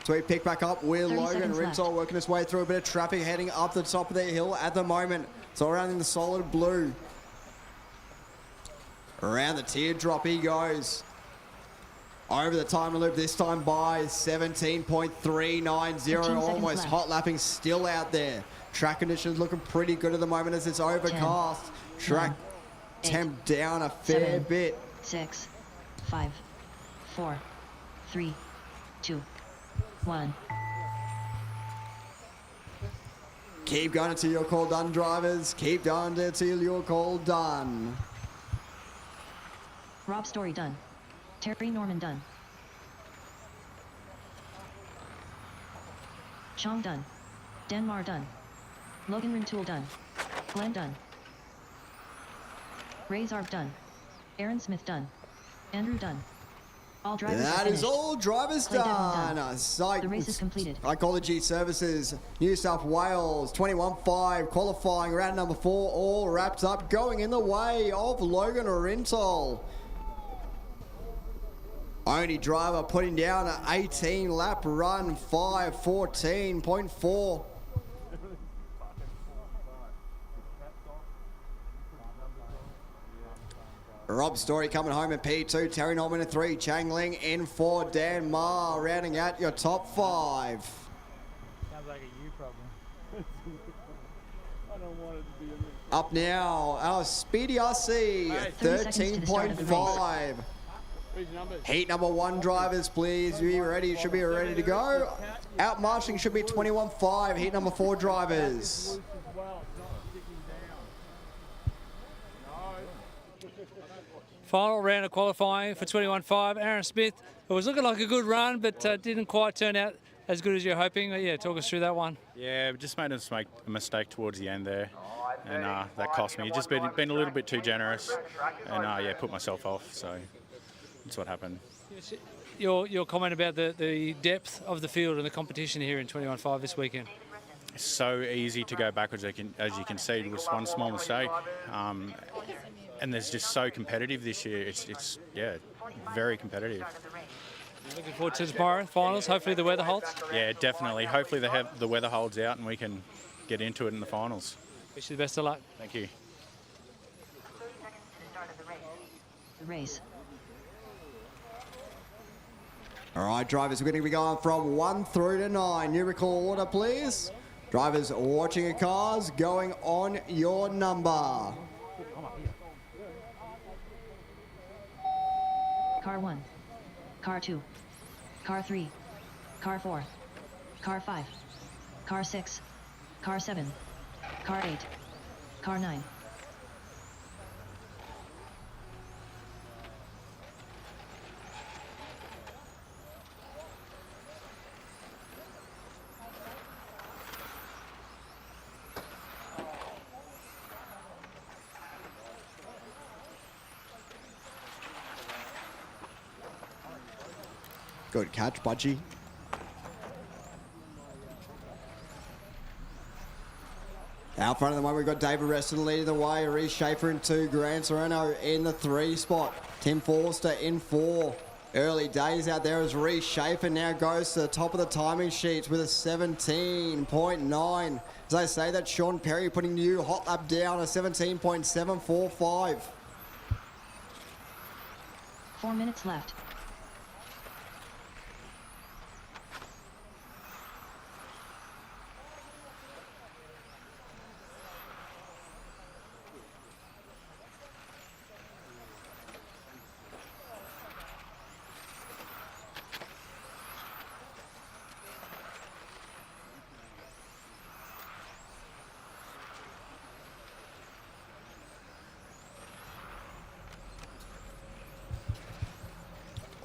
So we pick back up with Logan Rintoul working his way through a bit of traffic heading up the top of the hill at the moment. So around in the solid blue. Around the teardrop he goes. Over the time loop this time by 17.390. Almost hot lapping still out there. Track conditions looking pretty good at the moment as it's overcast. 10, Track 9, temp 8, down a fair 7, bit. 6, 5, 4, 3, 2, 1. Keep going until your call done, drivers. Keep going until your call done. Rob Story done. Terry Norman done. Chong done. Denmar done. Logan Rintoul done. Glenn done. Ray Zarb done. Aaron Smith done. Andrew done. All drivers That is all drivers Clay Devlin done. The race is completed. Psychology Services, New South Wales, 21.5 qualifying round number 4, all wrapped up, going in the way of Logan Rintoul. Only driver putting down an 18 lap run, 5:14.4. Rob Story coming home in P2, Terry Norman in 3, Chang Ling in 4, Dan Ma rounding out your top 5. Sounds like a you problem. I don't want it to be a me. Up now, our Speedy RC, 13.5. Heat number 1 drivers, please. Be ready. Should be ready to go. Out marching should be 21.5. Heat number 4 drivers. Final round of qualifying for 21.5. Aaron Smith, it was looking like a good run, but didn't quite turn out as good as you're hoping. Yeah, talk us through that one. Yeah, just made a mistake towards the end there, and that cost me. Just been a little bit too generous, and yeah, put myself off. So that's what happened. Your comment about the depth of the field and the competition here in 21.5 this weekend. It's so easy to go backwards, as you can see, with one small mistake. And there's just so competitive this year. It's yeah, very competitive. Looking forward to tomorrow finals. Hopefully the weather holds. Yeah, definitely. Hopefully the weather holds out and we can get into it in the finals. Wish you the best of luck. Thank you. The race. All right, drivers, we're going to be going from 1 through to 9. Numerical order, please. Drivers watching your cars, going on your number. Car 1. Car 2. Car 3. Car 4. Car 5. Car 6. Car 7. Car 8. Car 9. Good catch, Budgie. Out front of the one, we've got David Reston leading the way. Reece Schaefer in 2. Grant Sereno in the 3 spot. Tim Forster in 4. Early days out there as Reece Schaefer now goes to the top of the timing sheets with a 17.9. As I say, that's Sean Perry putting new hot lap down, a 17.745. 4 minutes left.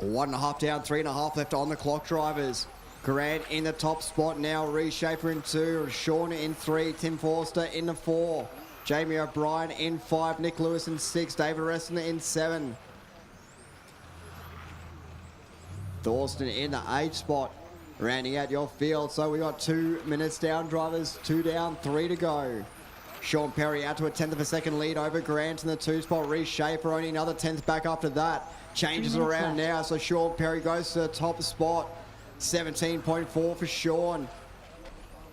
One and a half down, 3.5 left on the clock, drivers. Grant in the top spot now. Reece Schaefer in 2. Sean in 3. Tim Forster in the 4. Jamie O'Brien in 5. Nick Lewis in 6. David Reston in 7. Thorsten in the 8 spot. Rounding out your field. So we got 2 minutes down, drivers. 2 down, 3 to go. Sean Perry out to a 10th of a second lead over Grant in the 2 spot. Reece Schaefer only another 10th back after that. Changes around now, so Sean Perry goes to the top spot. 17.4 for Sean.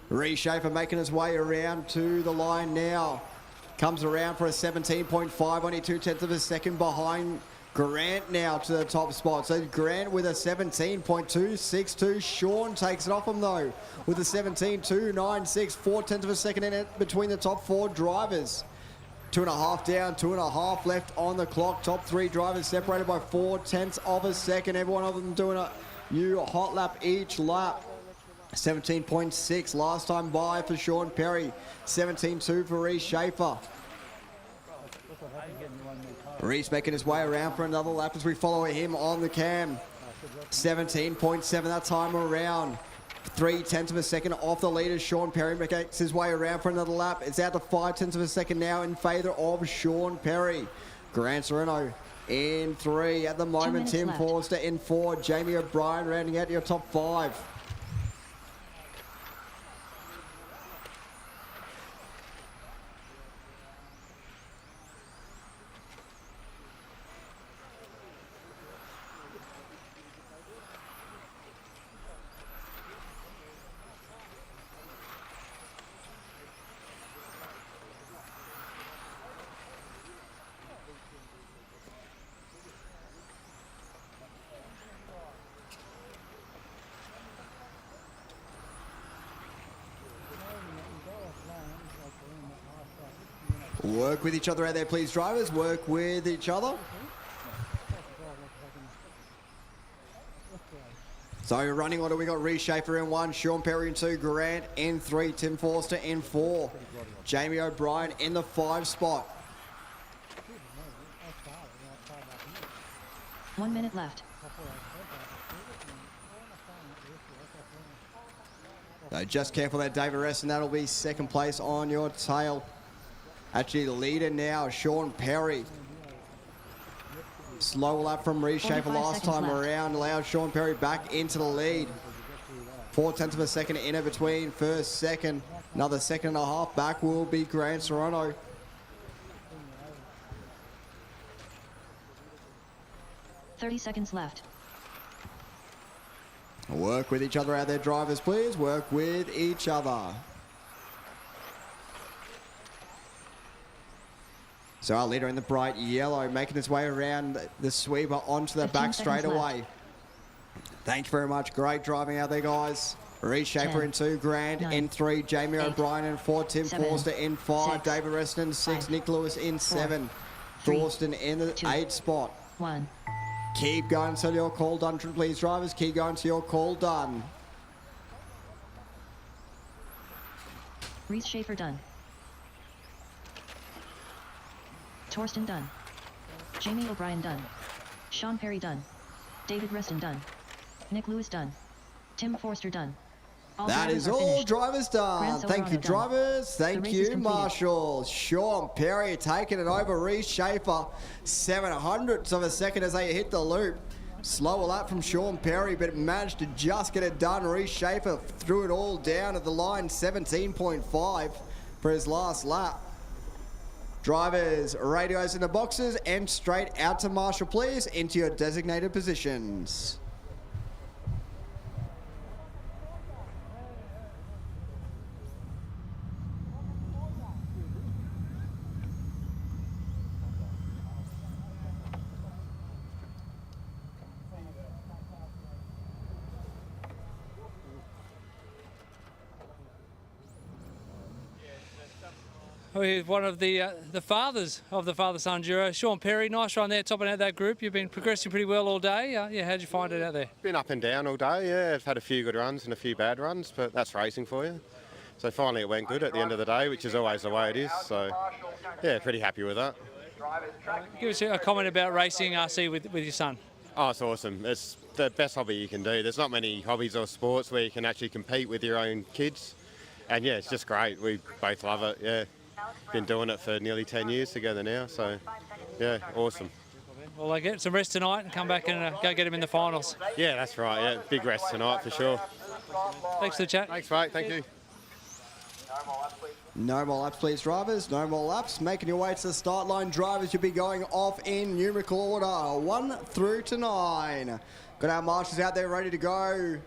Reece Schaefer making his way around to the line now. Comes around for a 17.5, only 2/10 of a second behind Grant now to the top spot. So Grant with a 17.262. Sean takes it off him though with a 17.296. 4/10 of a second in it between the top 4 drivers. 2.5 down, 2.5 left on the clock. Top 3 drivers separated by 4/10 of a second. Every one of them doing a new hot lap each lap. 17.6 last time by for Sean Perry. 17.2 for Reece Schaefer. Reece making his way around for another lap as we follow him on the cam. 17.7 that time around. 3/10 of a second off the leader. Sean Perry makes his way around for another lap. It's out to 5/10 of a second now in favour of Sean Perry. Grant Sereno in 3 at the moment. Tim Forster in 4. Jamie O'Brien rounding out your top 5. Work with each other out there, please, drivers. Work with each other. So running order, we got Reshaper in 1, Sean Perry in 2, Grant in 3, Tim Forster in 4, Jamie O'Brien in the 5 spot. 1 minute left. So just careful there, David Rest, and that'll be second place on your tail. Actually, the leader now, Sean Perry. Slow lap from Reshaper last time around, allowed Sean Perry back into the lead. 0.4 of a second in it between first, second. Another second and a half back will be Grant Serrano. .30 seconds left. Work with each other out there, drivers, please. Work with each other. So our leader in the bright yellow making his way around the sweeper onto the back straightaway. Thank you very much. Great driving out there, guys. Reshaper in 2, Grant in 3, Jamie O'Brien in 4, Tim Forster in 5, David Reston in 6, Nick Lewis in 7, Thorsten in the 8 spot. 1. Keep going until your call done, please, drivers. Keep going until your call done. Reese Schaefer done. Torsten done. Jamie O'Brien done. Sean Perry done. David Reston done. Nick Lewis done. Tim Forster done. That is all drivers done. Thank you, drivers. Thank you, marshals. Sean Perry taking it over. Reese Schaefer, 700ths of a second as they hit the loop. Slower lap from Sean Perry, but managed to just get it done. Reese Schaefer threw it all down at the line, 17.5 for his last lap. Drivers, radios in the boxes and straight out to marshal, please, into your designated positions. With one of the fathers of the father-son duo, Sean Perry. Nice run there, topping out that group. You've been progressing pretty well all day. Yeah, how'd you find it out there? Been up and down all day, yeah. I've had a few good runs and a few bad runs, but that's racing for you. So finally it went good at the end of the day, which is always the way it is. So, yeah, pretty happy with that. Give us a comment about racing RC with your son. Oh, it's awesome. It's the best hobby you can do. There's not many hobbies or sports where you can actually compete with your own kids. And, yeah, it's just great. We both love it, yeah. Been doing it for nearly 10 years together now, so yeah, awesome. Well, I get some rest tonight and come back and go get him in the finals. Yeah, that's right. Yeah, big rest tonight for sure. Thanks for the chat. Thanks, mate. Thank you. No more laps, please, drivers. No more laps. Making your way to the start line, drivers. You'll be going off in numerical order, 1 through to 9. Got our marshals out there ready to go.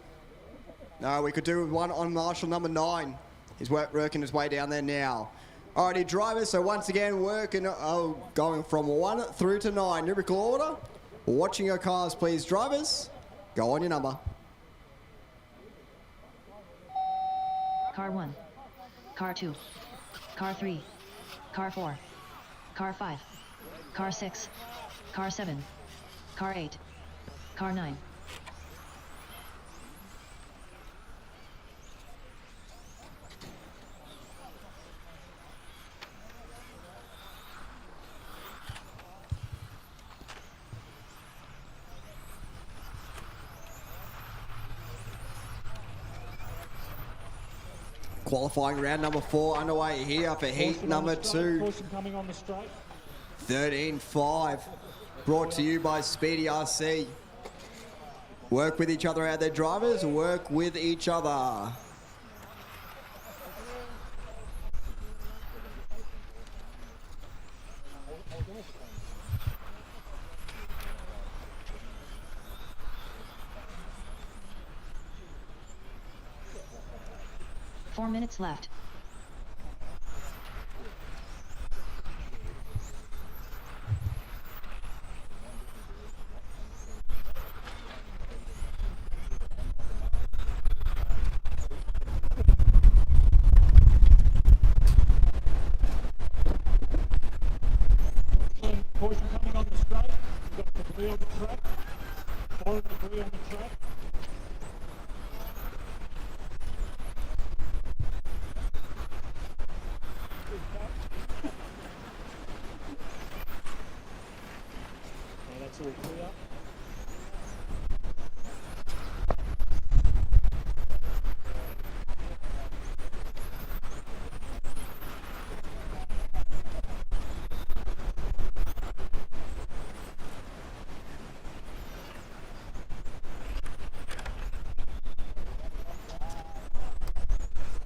No, we could do one on marshal number 9. He's working his way down there now. Alrighty, drivers, so once again, going from 1 through to 9, numerical order. Watching your cars, please, drivers. Go on your number. Car 1. Car 2. Car 3. Car 4. Car 5. Car 6. Car 7. Car 8. Car 9. Qualifying round number 4 underway here for heat number 2. Coming on the straight. 13.5. Brought to you by Speedy RC. Work with each other out there, drivers. Work with each other. Four minutes left. Caution coming on the straight. We've got the debris on the track. Following the debris on the track. we clear?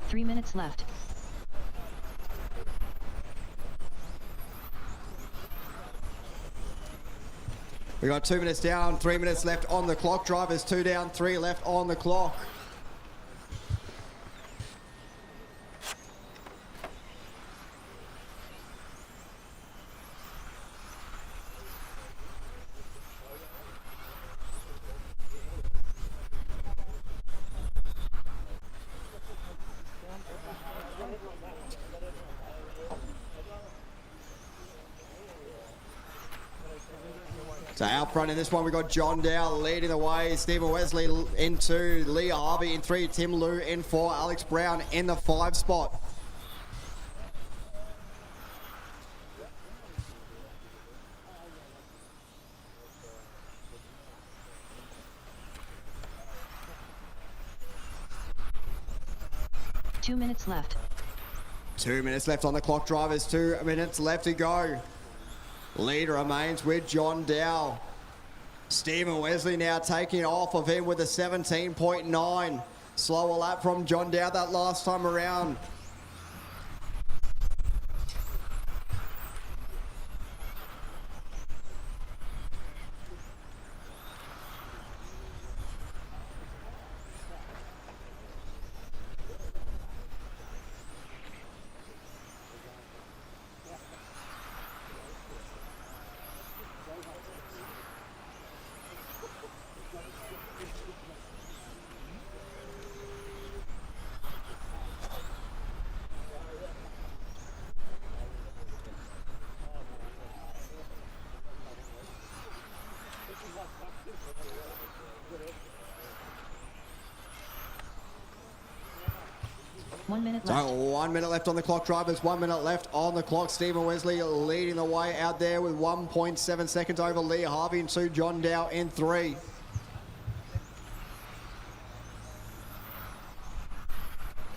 Three minutes left. We got 2 minutes down, 3 minutes left on the clock. Drivers 2 down, 3 left on the clock. So out front in this one, we got John Dow leading the way. Stephen Wesley in 2, Lee Harvey in 3, Tim Liu in 4, Alex Brown in the 5 spot. Two minutes left. 2 minutes left on the clock, drivers. 2 minutes left to go. Lead remains with John Dow. Stephen Wesley now taking off of him with a 17.9. Slower lap from John Dow that last time around. So 1 minute left on the clock, drivers. 1 minute left on the clock. Stephen Wesley leading the way out there with 1.7 seconds over Lee Harvey and 2, John Dow in 3.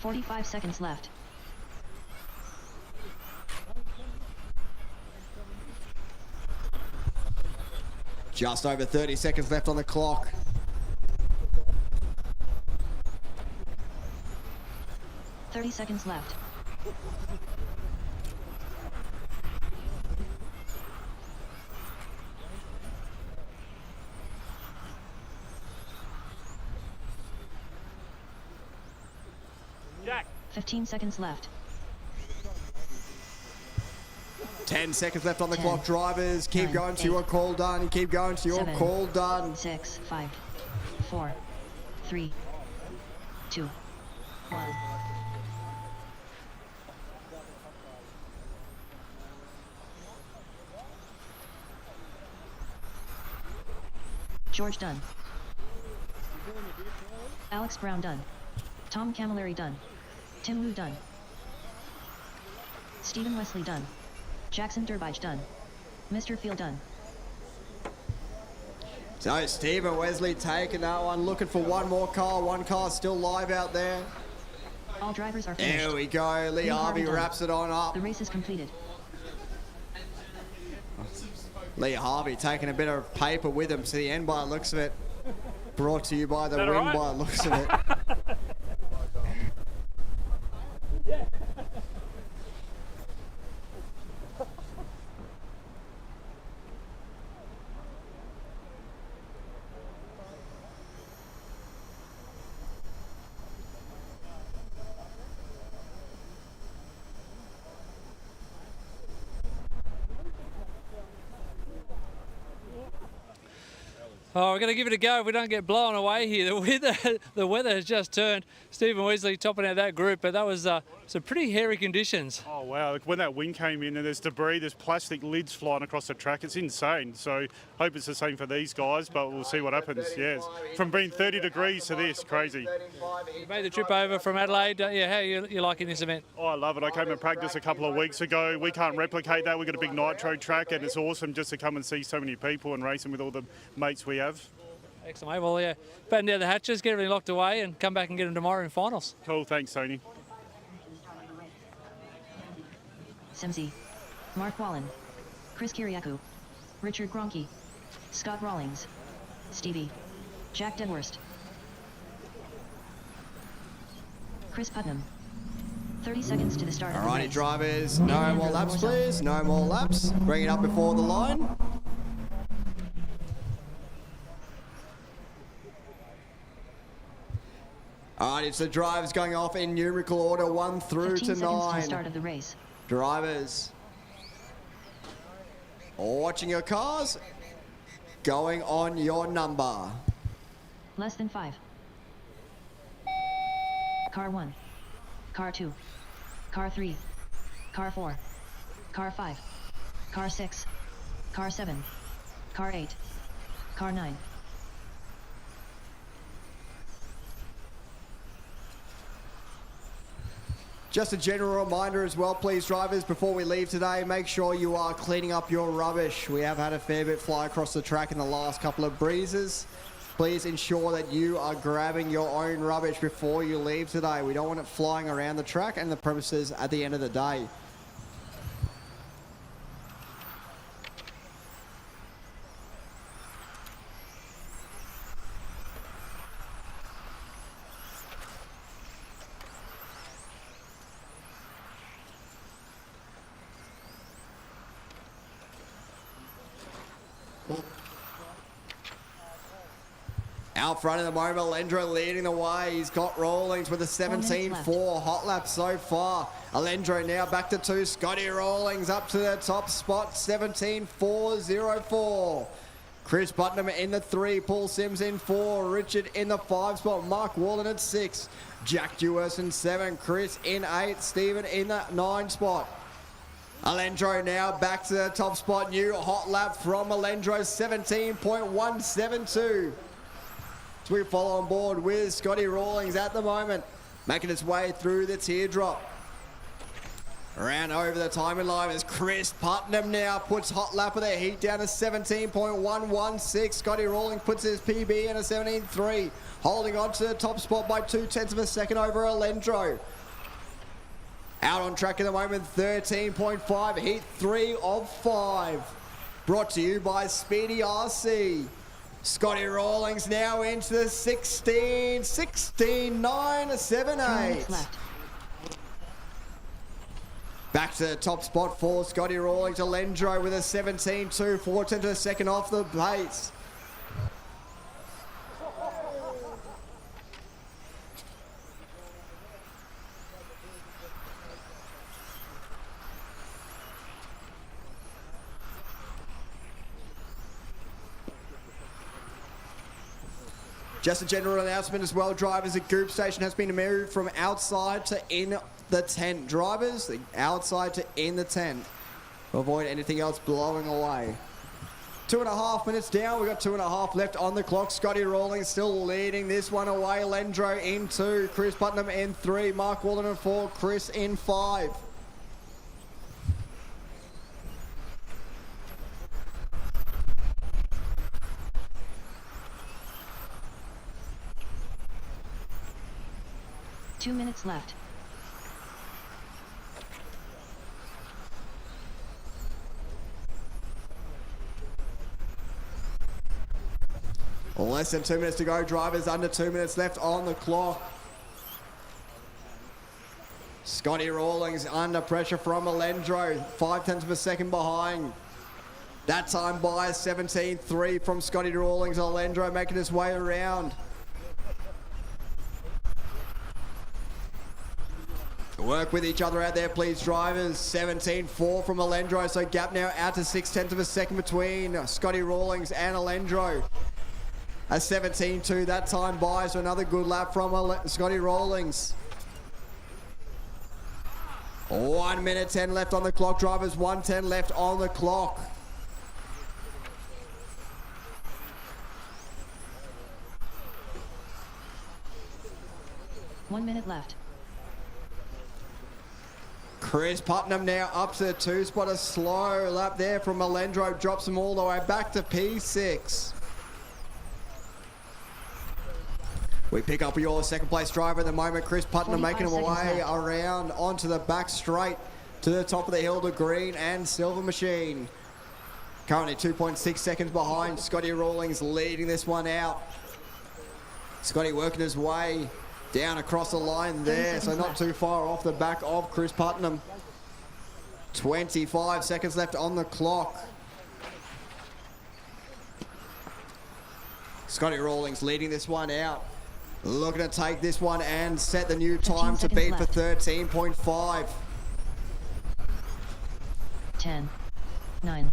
$45 seconds left. Just over 30 seconds left on the clock. $30 seconds left. Jack. 15 seconds left. 10 seconds left on the clock, drivers. Keep going to your call done. Keep going to your call done. 6, 5, 4, 3, 2, 1. George done. Alex Brown done. Tom Camilleri done. Tim Liu done. Stephen Wesley done. Jackson Durbridge done. Mr. Field done. So Stephen Wesley taking that one, looking for one more car. One car still live out there. All drivers are finished. There we go. Lee Harvey wraps it on up. The race is completed. Lee Harvey taking a bit of paper with him to the end by the looks of it. Brought to you by the wind by the looks of it. Oh, we're going to give it a go if we don't get blown away here. The weather has just turned. Stephen Wesley topping out that group, but that was some pretty hairy conditions. Oh wow, like when that wind came in and there's debris, there's plastic lids flying across the track, it's insane. So hope it's the same for these guys, but we'll see what happens. Yeah, from being 30 degrees to this, crazy. You made the trip over from Adelaide. Yeah, how are you liking this event? Oh, I love it. I came and practiced a couple of weeks ago. We can't replicate that. We've got a big nitro track and it's awesome just to come and see so many people and racing with all the mates we have. Excellent, mate. Well, yeah, batten down the hatches, get everything locked away and come back and get them tomorrow in finals. Cool, thanks, Tony. Simsey, Mark Wallen, Chris Kiriakou, Richard Gronke, Scott Rawlings, Stevie, Jack Denworst, Chris Putnam. 30 seconds to the start of the Alrighty, race. drivers, no more laps, please. No more laps. Bring it up before the line. Alright, it's the drivers going off in numerical order 1 through to 15 seconds to the 9. start of the race. Drivers, watching your cars, going on your number. Less than 5. Car 1. Car 2. Car 3. Car 4. Car 5. Car 6. Car 7. Car 8. Car 9. Just a general reminder as well, please, drivers, before we leave today, make sure you are cleaning up your rubbish. We have had a fair bit fly across the track in the last couple of breezes. Please ensure that you are grabbing your own rubbish before you leave today. We don't want it flying around the track and the premises at the end of the day. Out front at the moment, Alendro leading the way. He's got Rawlings with a 17.4 hot lap so far. Alendro now back to 2. Scotty Rawlings up to the top spot, 17.404. Chris Putnam in the 3. Paul Sims in 4. Richard in the 5 spot. Mark Wallen at 6. Jack Dewars in 7. Chris in 8. Stephen in the 9 spot. Alendro now back to the top spot. New hot lap from Alendro, 17.172. So we follow on board with Scotty Rawlings at the moment, making its way through the teardrop. Around over the timing line is Chris Putnam now puts hot lap of their heat down to 17.116. Scotty Rawlings puts his PB in a 17.3, holding on to the top spot by 0.2 of a second over Alendro. Out on track at the moment, 13.5, heat 3 of 5. Brought to you by Speedy RC. Scotty Rawlings now into the 16.978. Back to the top spot for Scotty Rawlings. Alendro with a 17.2, 4/10 of a second off the pace. Just a general announcement as well, drivers, the group station has been moved from outside to in the tent. Drivers, the outside to in the tent. To avoid anything else blowing away. 2.5 minutes down, we've got 2.5 left on the clock. Scotty Rawlings still leading this one away. Alendro in 2, Chris Putnam in 3, Mark Wallen in 4, Chris in 5. Two minutes left. Less than 2 minutes to go. Drivers under 2 minutes left on the clock. Scotty Rawlings under pressure from Alendro. 0.5 of a second behind. That time by 17.3 from Scotty Rawlings. Alendro making his way around. Work with each other out there, please, drivers. 17.4 from Alendro, so gap now out to 0.6 of a second between Scotty Rawlings and Alendro. A 17.2 that time by, so another good lap from Scotty Rawlings. 1 minute 10 left on the clock, drivers. 1:10 left on the clock. One minute left. Chris Putnam now up to the 2 spot. A slow lap there from Melendro. Drops them all the way back to P6. We pick up your second place driver at the moment. Chris Putnam making him away around onto the back straight to the top of the hill to Green and Silver Machine. Currently 2.6 seconds behind. Scotty Rawlings leading this one out. Scotty working his way down across the line there, so not too far off the back of Chris Putnam. 25 seconds left on the clock. Scotty Rawlings leading this one out. Looking to take this one and set the new time to beat for 13.5. 10, 9,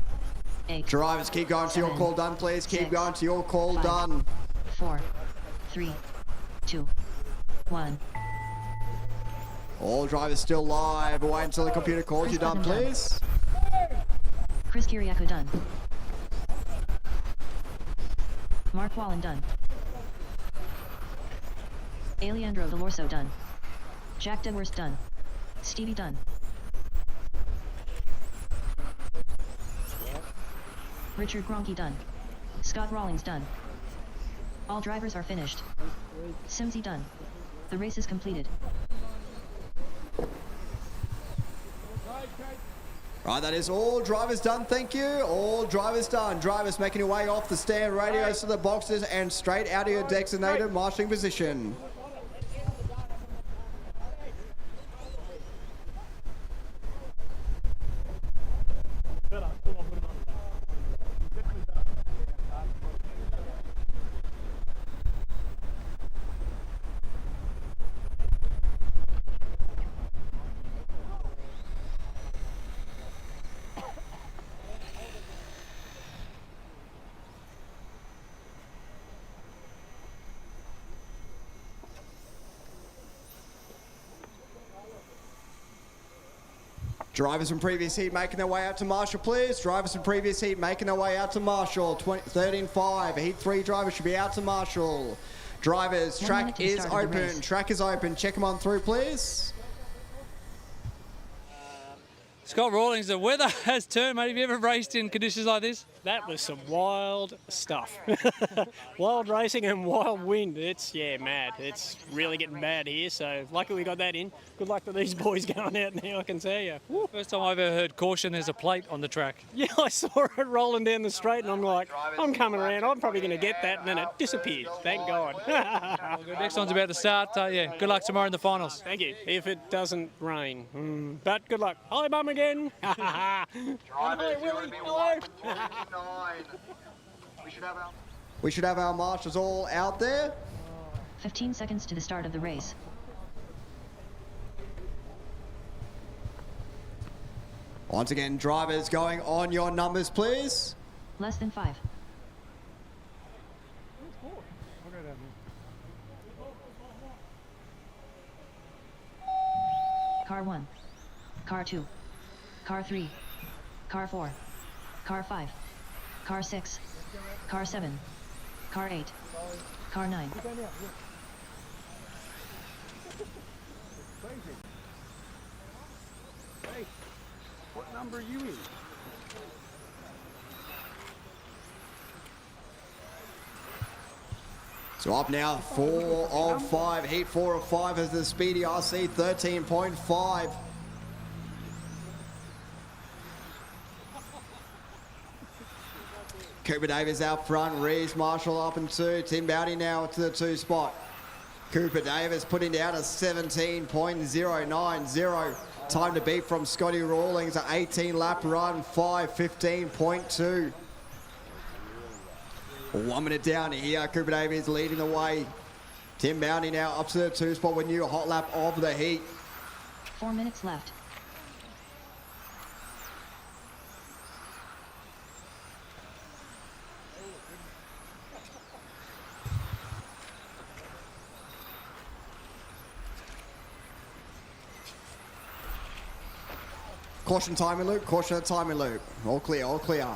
8. Drivers, keep going to your call done, please. Keep going to your call done. 4, 3, 2, 1. All drivers still live. Wait until the computer calls you done, please. Chris Kiriakou done. Mark Wallen done. Alejandro Delorso done. Jack Deworth done. Stevie done. Richard Gronke done. Scott Rawlings done. All drivers are finished. Simsy done. The race is completed. Right, that is all drivers done, thank you. All drivers done. Drivers making your way off the stand radios to the boxes and straight out of your designated marshalling position. Drivers from previous heat making their way out to Marshall, please. Drivers from previous heat making their way out to Marshall. 13.5. Heat 3 drivers should be out to Marshall. Drivers, track is open. Track is open. Check them on through, please. Scott Rawlings, the weather has turned, mate. Have you ever raced in conditions like this? That was some wild stuff. Wild racing and wild wind. It's, mad. It's really getting bad here, so luckily we got that in. Good luck to these boys going out now, I can tell you. Woo. First time I've ever heard caution, there's a plate on the track. Yeah, I saw it rolling down the straight and I'm like, I'm coming around, I'm probably going to get that, and then it disappeared. Thank God. Well, good. Next one's about to start. Good luck tomorrow in the finals. Thank you. If it doesn't rain. But good luck. Hi, Mum again. Hi, Willie. Hello. We should have our marshals all out there. 15 seconds to the start of the race. Once again, drivers going on your numbers, please. Less than 5. Car 1. Car 2. Car 3. Car 4. Car 5. Car 6. Car 7. Car 8. Car 9. Hey, what number are you in? So up now, 4 of 5. Heat 4 of 5 as the Speedy RC 13.5. Cooper Davis out front, Reeves Marshall up in 2. Tim Bowdy now to the 2 spot. Cooper Davis putting down a 17.090. Time to beat from Scotty Rawlings, an 18 lap run, 5:15.2. 1 minute down here, Cooper Davis leading the way. Tim Bowdy now up to the 2 spot with new hot lap of the heat. 4 minutes left. Caution timing loop, caution timing loop. All clear, all clear.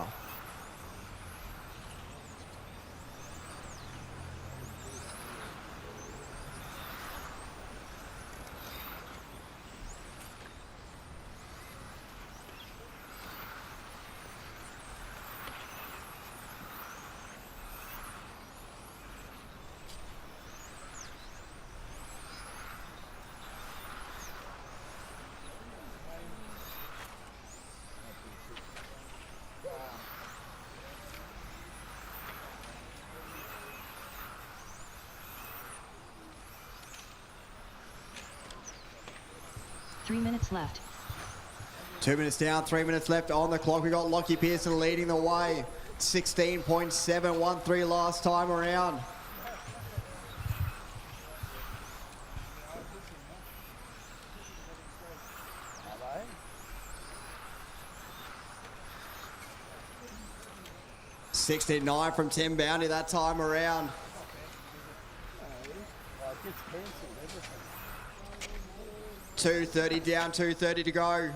Three minutes left. 2 minutes down, 3 minutes left on the clock. We got Lockie Pearson leading the way. 16.713 last time around. $69 from Tim Bounty that time around. 2:30 down, 2:30 to go.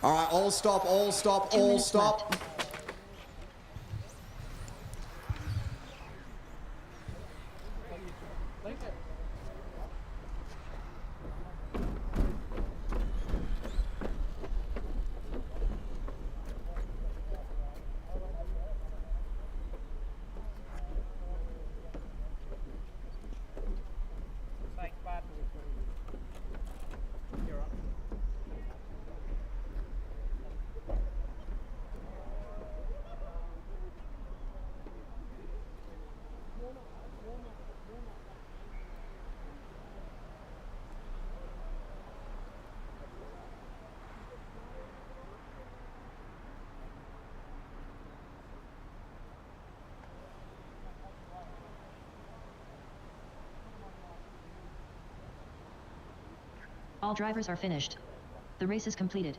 All right, all stop, all stop, all stop. All drivers are finished. The race is completed.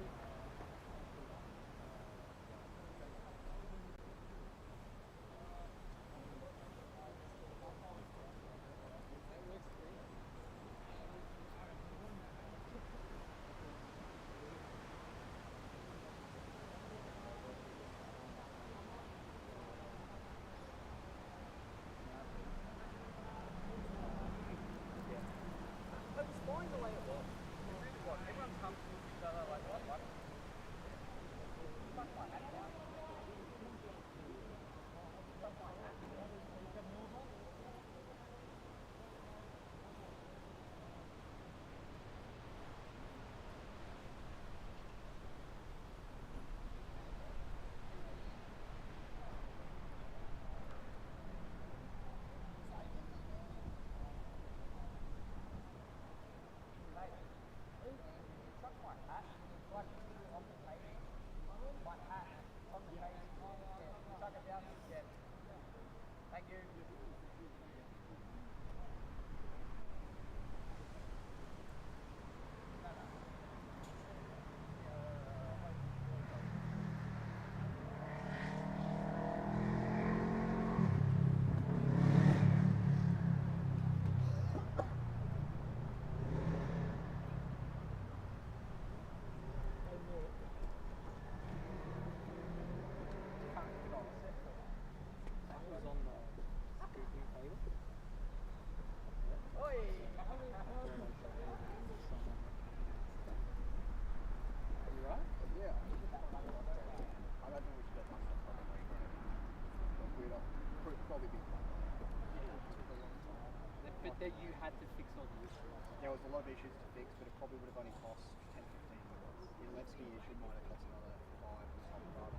But that you had to fix all the issues. There was a lot of issues to fix, but it probably would have only cost 10, 15 minutes. The Levski issue might have cost another 5 or something, but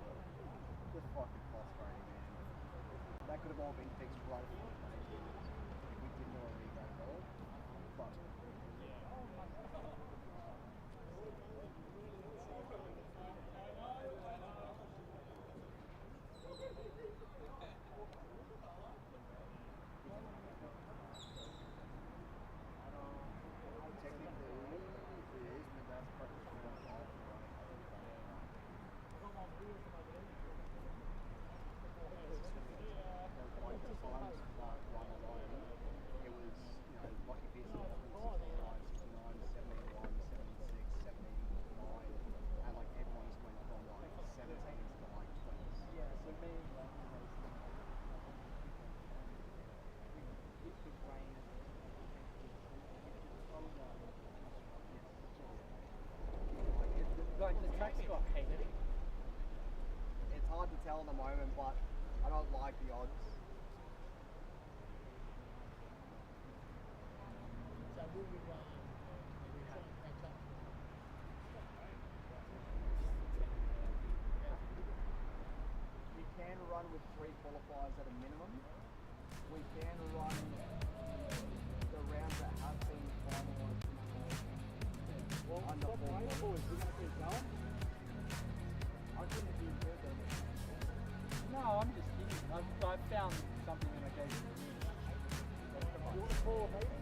just fucking frustrating, man. That could have all been fixed right before the race if we didn't already go well. But the moment, but I don't like the odds. So will you try and catch up? We can run with 3 qualifiers at a minimum. We can run the rounds that have been finalised before. Under 4 boys, we're going to keep going. I couldn't be good though. No, I'm just kidding. I found something that I gave you. You want to call a meeting?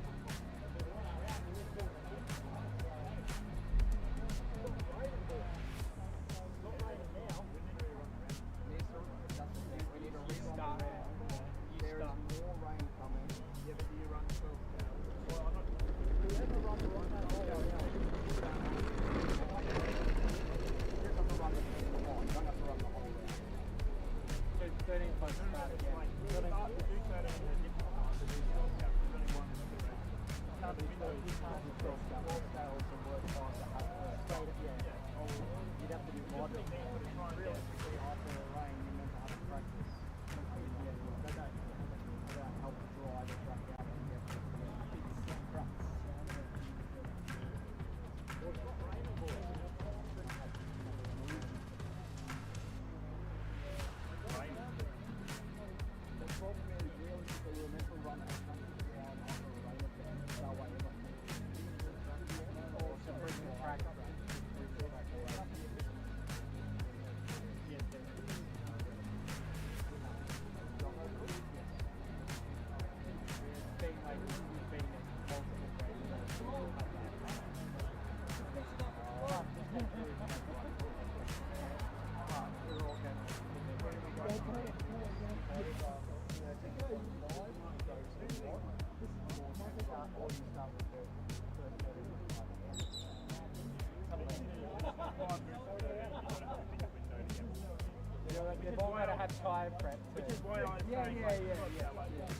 They've all got to have tyre prep too. Which is why I'm saying, Yeah.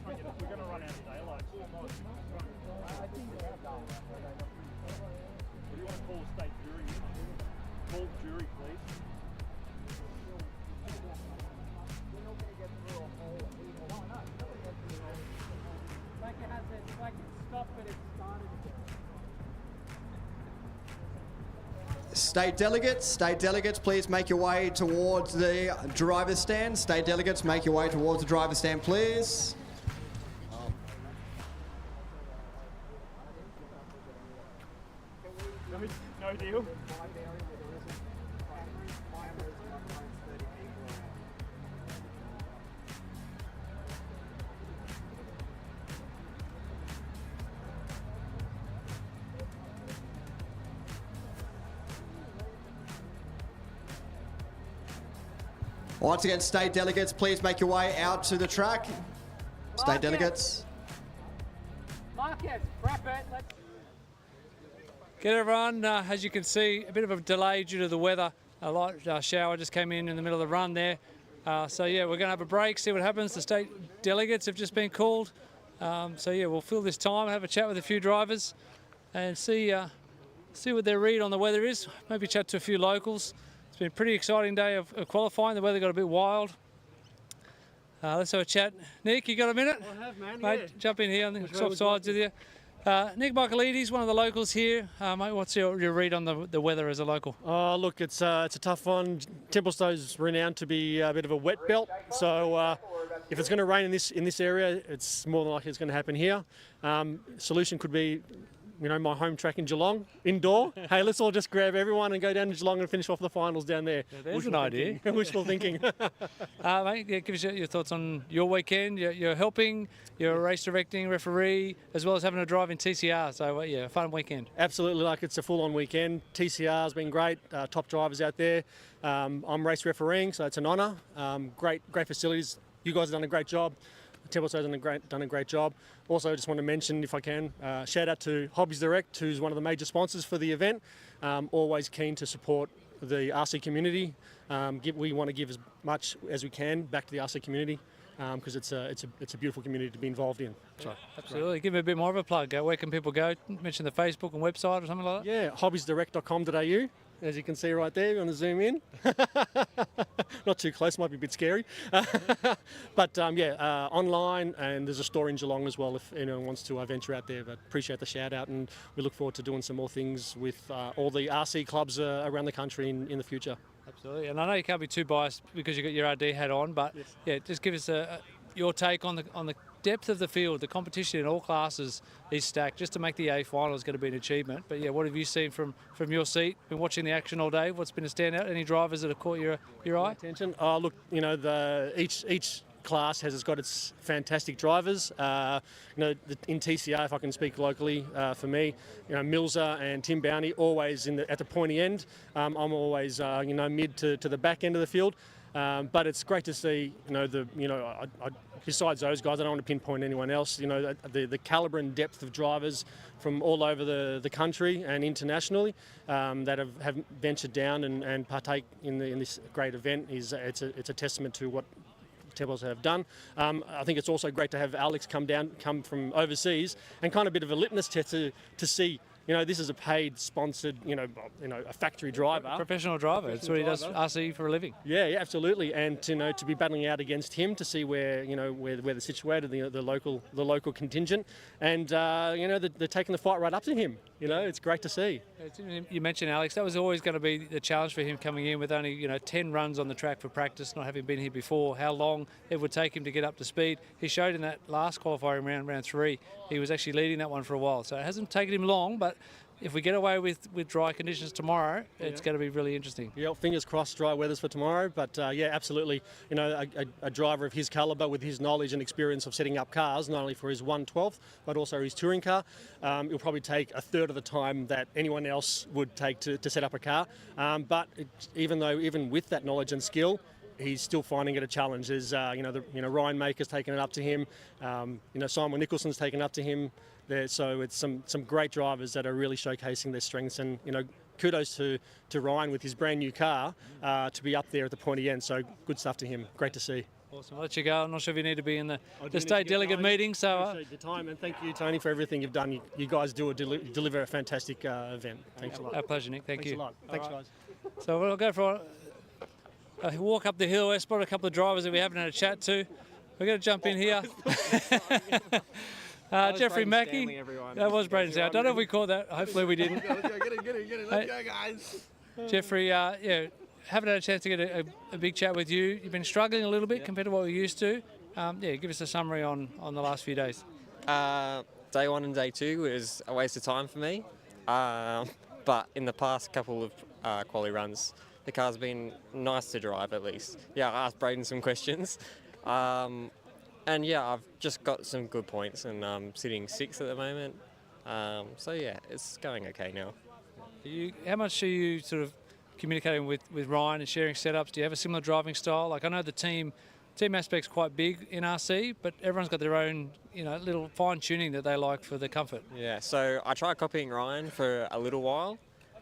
we're going to run out of daylight. I think they're done. What do you want to call a state jury? Call the jury, please. Like it has it, like it stopped, but it started again. State delegates, please make your way towards the driver's stand. State delegates, make your way towards the driver's stand, please. No deal. Once again, state delegates, please make your way out to the track. State delegates. Marcus, prep it. Let's Get everyone, as you can see, a bit of a delay due to the weather. A light shower just came in the middle of the run there. So yeah, we're going to have a break, see what happens. The state delegates have just been called. So yeah, we'll fill this time, have a chat with a few drivers and see what their read on the weather is. Maybe chat to a few locals. It's been a pretty exciting day of qualifying. The weather got a bit wild. Let's have a chat. Nick, you got a minute? I have, man, Mate, yeah. jump in here on the swap sides with you. Nick Michaelides, one of the locals here. Mate, what's your read on the weather as a local? Oh, look, it's a tough one. Templestowe's renowned to be a bit of a wet belt, so if it's going to rain in this area, it's more than likely it's going to happen here. Solution could be, my home track in Geelong, indoor. Hey, let's all just grab everyone and go down to Geelong and finish off the finals down there. Yeah, there's an idea. Wishful thinking. Mate, yeah, give us your thoughts on your weekend. You're helping, you're a race directing referee, as well as having a drive in TCR. So, yeah, a fun weekend. Absolutely, like it's a full-on weekend. TCR's been great, top drivers out there. I'm race refereeing, so it's an honour. Great facilities. You guys have done a great job. Templestowe's done a great job. Also, just want to mention, if I can, shout out to Hobbies Direct, who's one of the major sponsors for the event. Always keen to support the RC community. We want to give as much as we can back to the RC community because it's a beautiful community to be involved in. So, absolutely. Great. Give me a bit more of a plug. Where can people go? Mention the Facebook and website or something like that? Yeah, hobbiesdirect.com.au. as you can see right there. You want to zoom in? Not too close, might be a bit scary. But online, and there's a store in Geelong as well if anyone wants to venture out there. But appreciate the shout out, and we look forward to doing some more things with all the RC clubs around the country in the future. Absolutely, and I know you can't be too biased because you've got your RD hat on, but yeah, just give us your take on the depth of the field. The competition in all classes is stacked. Just to make the A final is going to be an achievement. But yeah, what have you seen from your seat? Been watching the action all day. What's been a standout? Any drivers that have caught your eye? Attention. Oh, look, you know, each class has got its fantastic drivers. In TCR, if I can speak locally, for me, you know, Milzer and Tim Bowney always at the pointy end. I'm always mid to the back end of the field. But it's great to see, besides those guys, I don't want to pinpoint anyone else. You know, the calibre and depth of drivers from all over the country and internationally that have ventured down and partake in this great event it's a testament to what Tebos have done. I think it's also great to have Alex come from overseas and kind of a bit of a litmus test to see. You know, this is a paid, sponsored, a factory driver. Professional driver. That's what he does RC for a living. Yeah, absolutely. And to be battling out against him to see where they're situated, the local contingent, and they're taking the fight right up to him. You know, it's great to see. You mentioned Alex. That was always going to be the challenge for him coming in with only 10 runs on the track for practice, not having been here before. How long it would take him to get up to speed. He showed in that last qualifying round 3, he was actually leading that one for a while. So it hasn't taken him long, but if we get away with dry conditions tomorrow, it's going to be really interesting. Yeah, fingers crossed, dry weather's for tomorrow. But absolutely, a driver of his calibre with his knowledge and experience of setting up cars, not only for his 1/12, but also his touring car, it'll probably take a third of the time that anyone else would take to set up a car. But even with that knowledge and skill, he's still finding it a challenge. There's, Ryan Maker's taken it up to him. Simon Nicholson's taken it up to him. So it's some great drivers that are really showcasing their strengths, and kudos to Ryan with his brand new car to be up there at the pointy end. So good stuff to him. Great to see. Awesome. I'll let you go. I'm not sure if you need to be in the state delegate meeting. So appreciate your time, and thank you, Tony, for everything you've done. You guys deliver a fantastic event. Thanks a lot. Our pleasure, Nick. Thanks you. a lot. Thanks, guys. So we'll go for a walk up the hill. I spotted a couple of drivers that we haven't had a chat to. We're going to jump in here. Jeffrey Mackey. That was Braden Stanley. I don't know if we caught that. Hopefully we didn't. Let's go, get it. Let's go, guys. Jeffrey, haven't had a chance to get a big chat with you. You've been struggling a little bit compared to what we used to. Give us a summary on the last few days. Day 1 and day 2 was a waste of time for me. But in the past couple of quali runs, the car's been nice to drive at least. Yeah, I asked Braden some questions. And yeah, I've just got some good points, and I'm sitting 6th at the moment. So yeah, it's going okay now. How much are you sort of communicating with Ryan and sharing setups? Do you have a similar driving style? Like, I know the team aspect's quite big in RC, but everyone's got their own little fine tuning that they like for the comfort. Yeah, so I tried copying Ryan for a little while,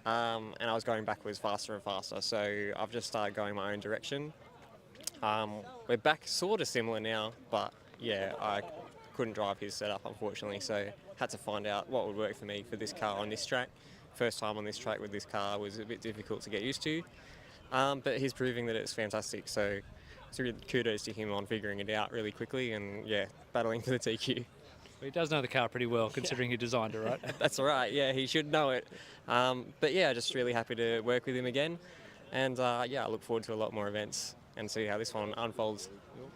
and I was going backwards faster and faster. So I've just started going my own direction. We're back sort of similar now, but yeah, I couldn't drive his setup unfortunately, so had to find out what would work for me for this car on this track. First time on this track with this car was a bit difficult to get used to, but he's proving that it's fantastic, so it's really kudos to him on figuring it out really quickly and yeah, battling for the TQ. Well, he does know the car pretty well considering he designed it, right? That's all right, yeah, he should know it. But yeah, just really happy to work with him again, and yeah, I look forward to a lot more events and see how this one unfolds.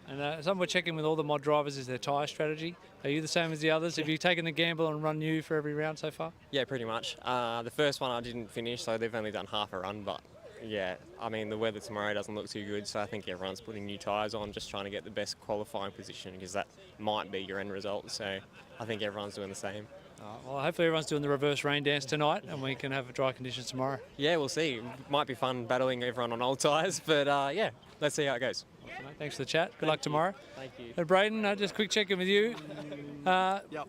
And something we're checking with all the mod drivers is their tyre strategy. Are you the same as the others? Have you taken the gamble and run new for every round so far? Yeah, pretty much. The first one I didn't finish, so they've only done half a run, but yeah, I mean, the weather tomorrow doesn't look too good, so I think everyone's putting new tyres on, just trying to get the best qualifying position, because that might be your end result, so I think everyone's doing the same. Well, hopefully everyone's doing the reverse rain dance tonight and we can have dry conditions tomorrow. Yeah, we'll see. Might be fun battling everyone on old tyres, but yeah, let's see how it goes. Awesome, mate. Thanks for the chat. Good luck tomorrow. Thank you. And Braden, just a quick check-in with you. Yep.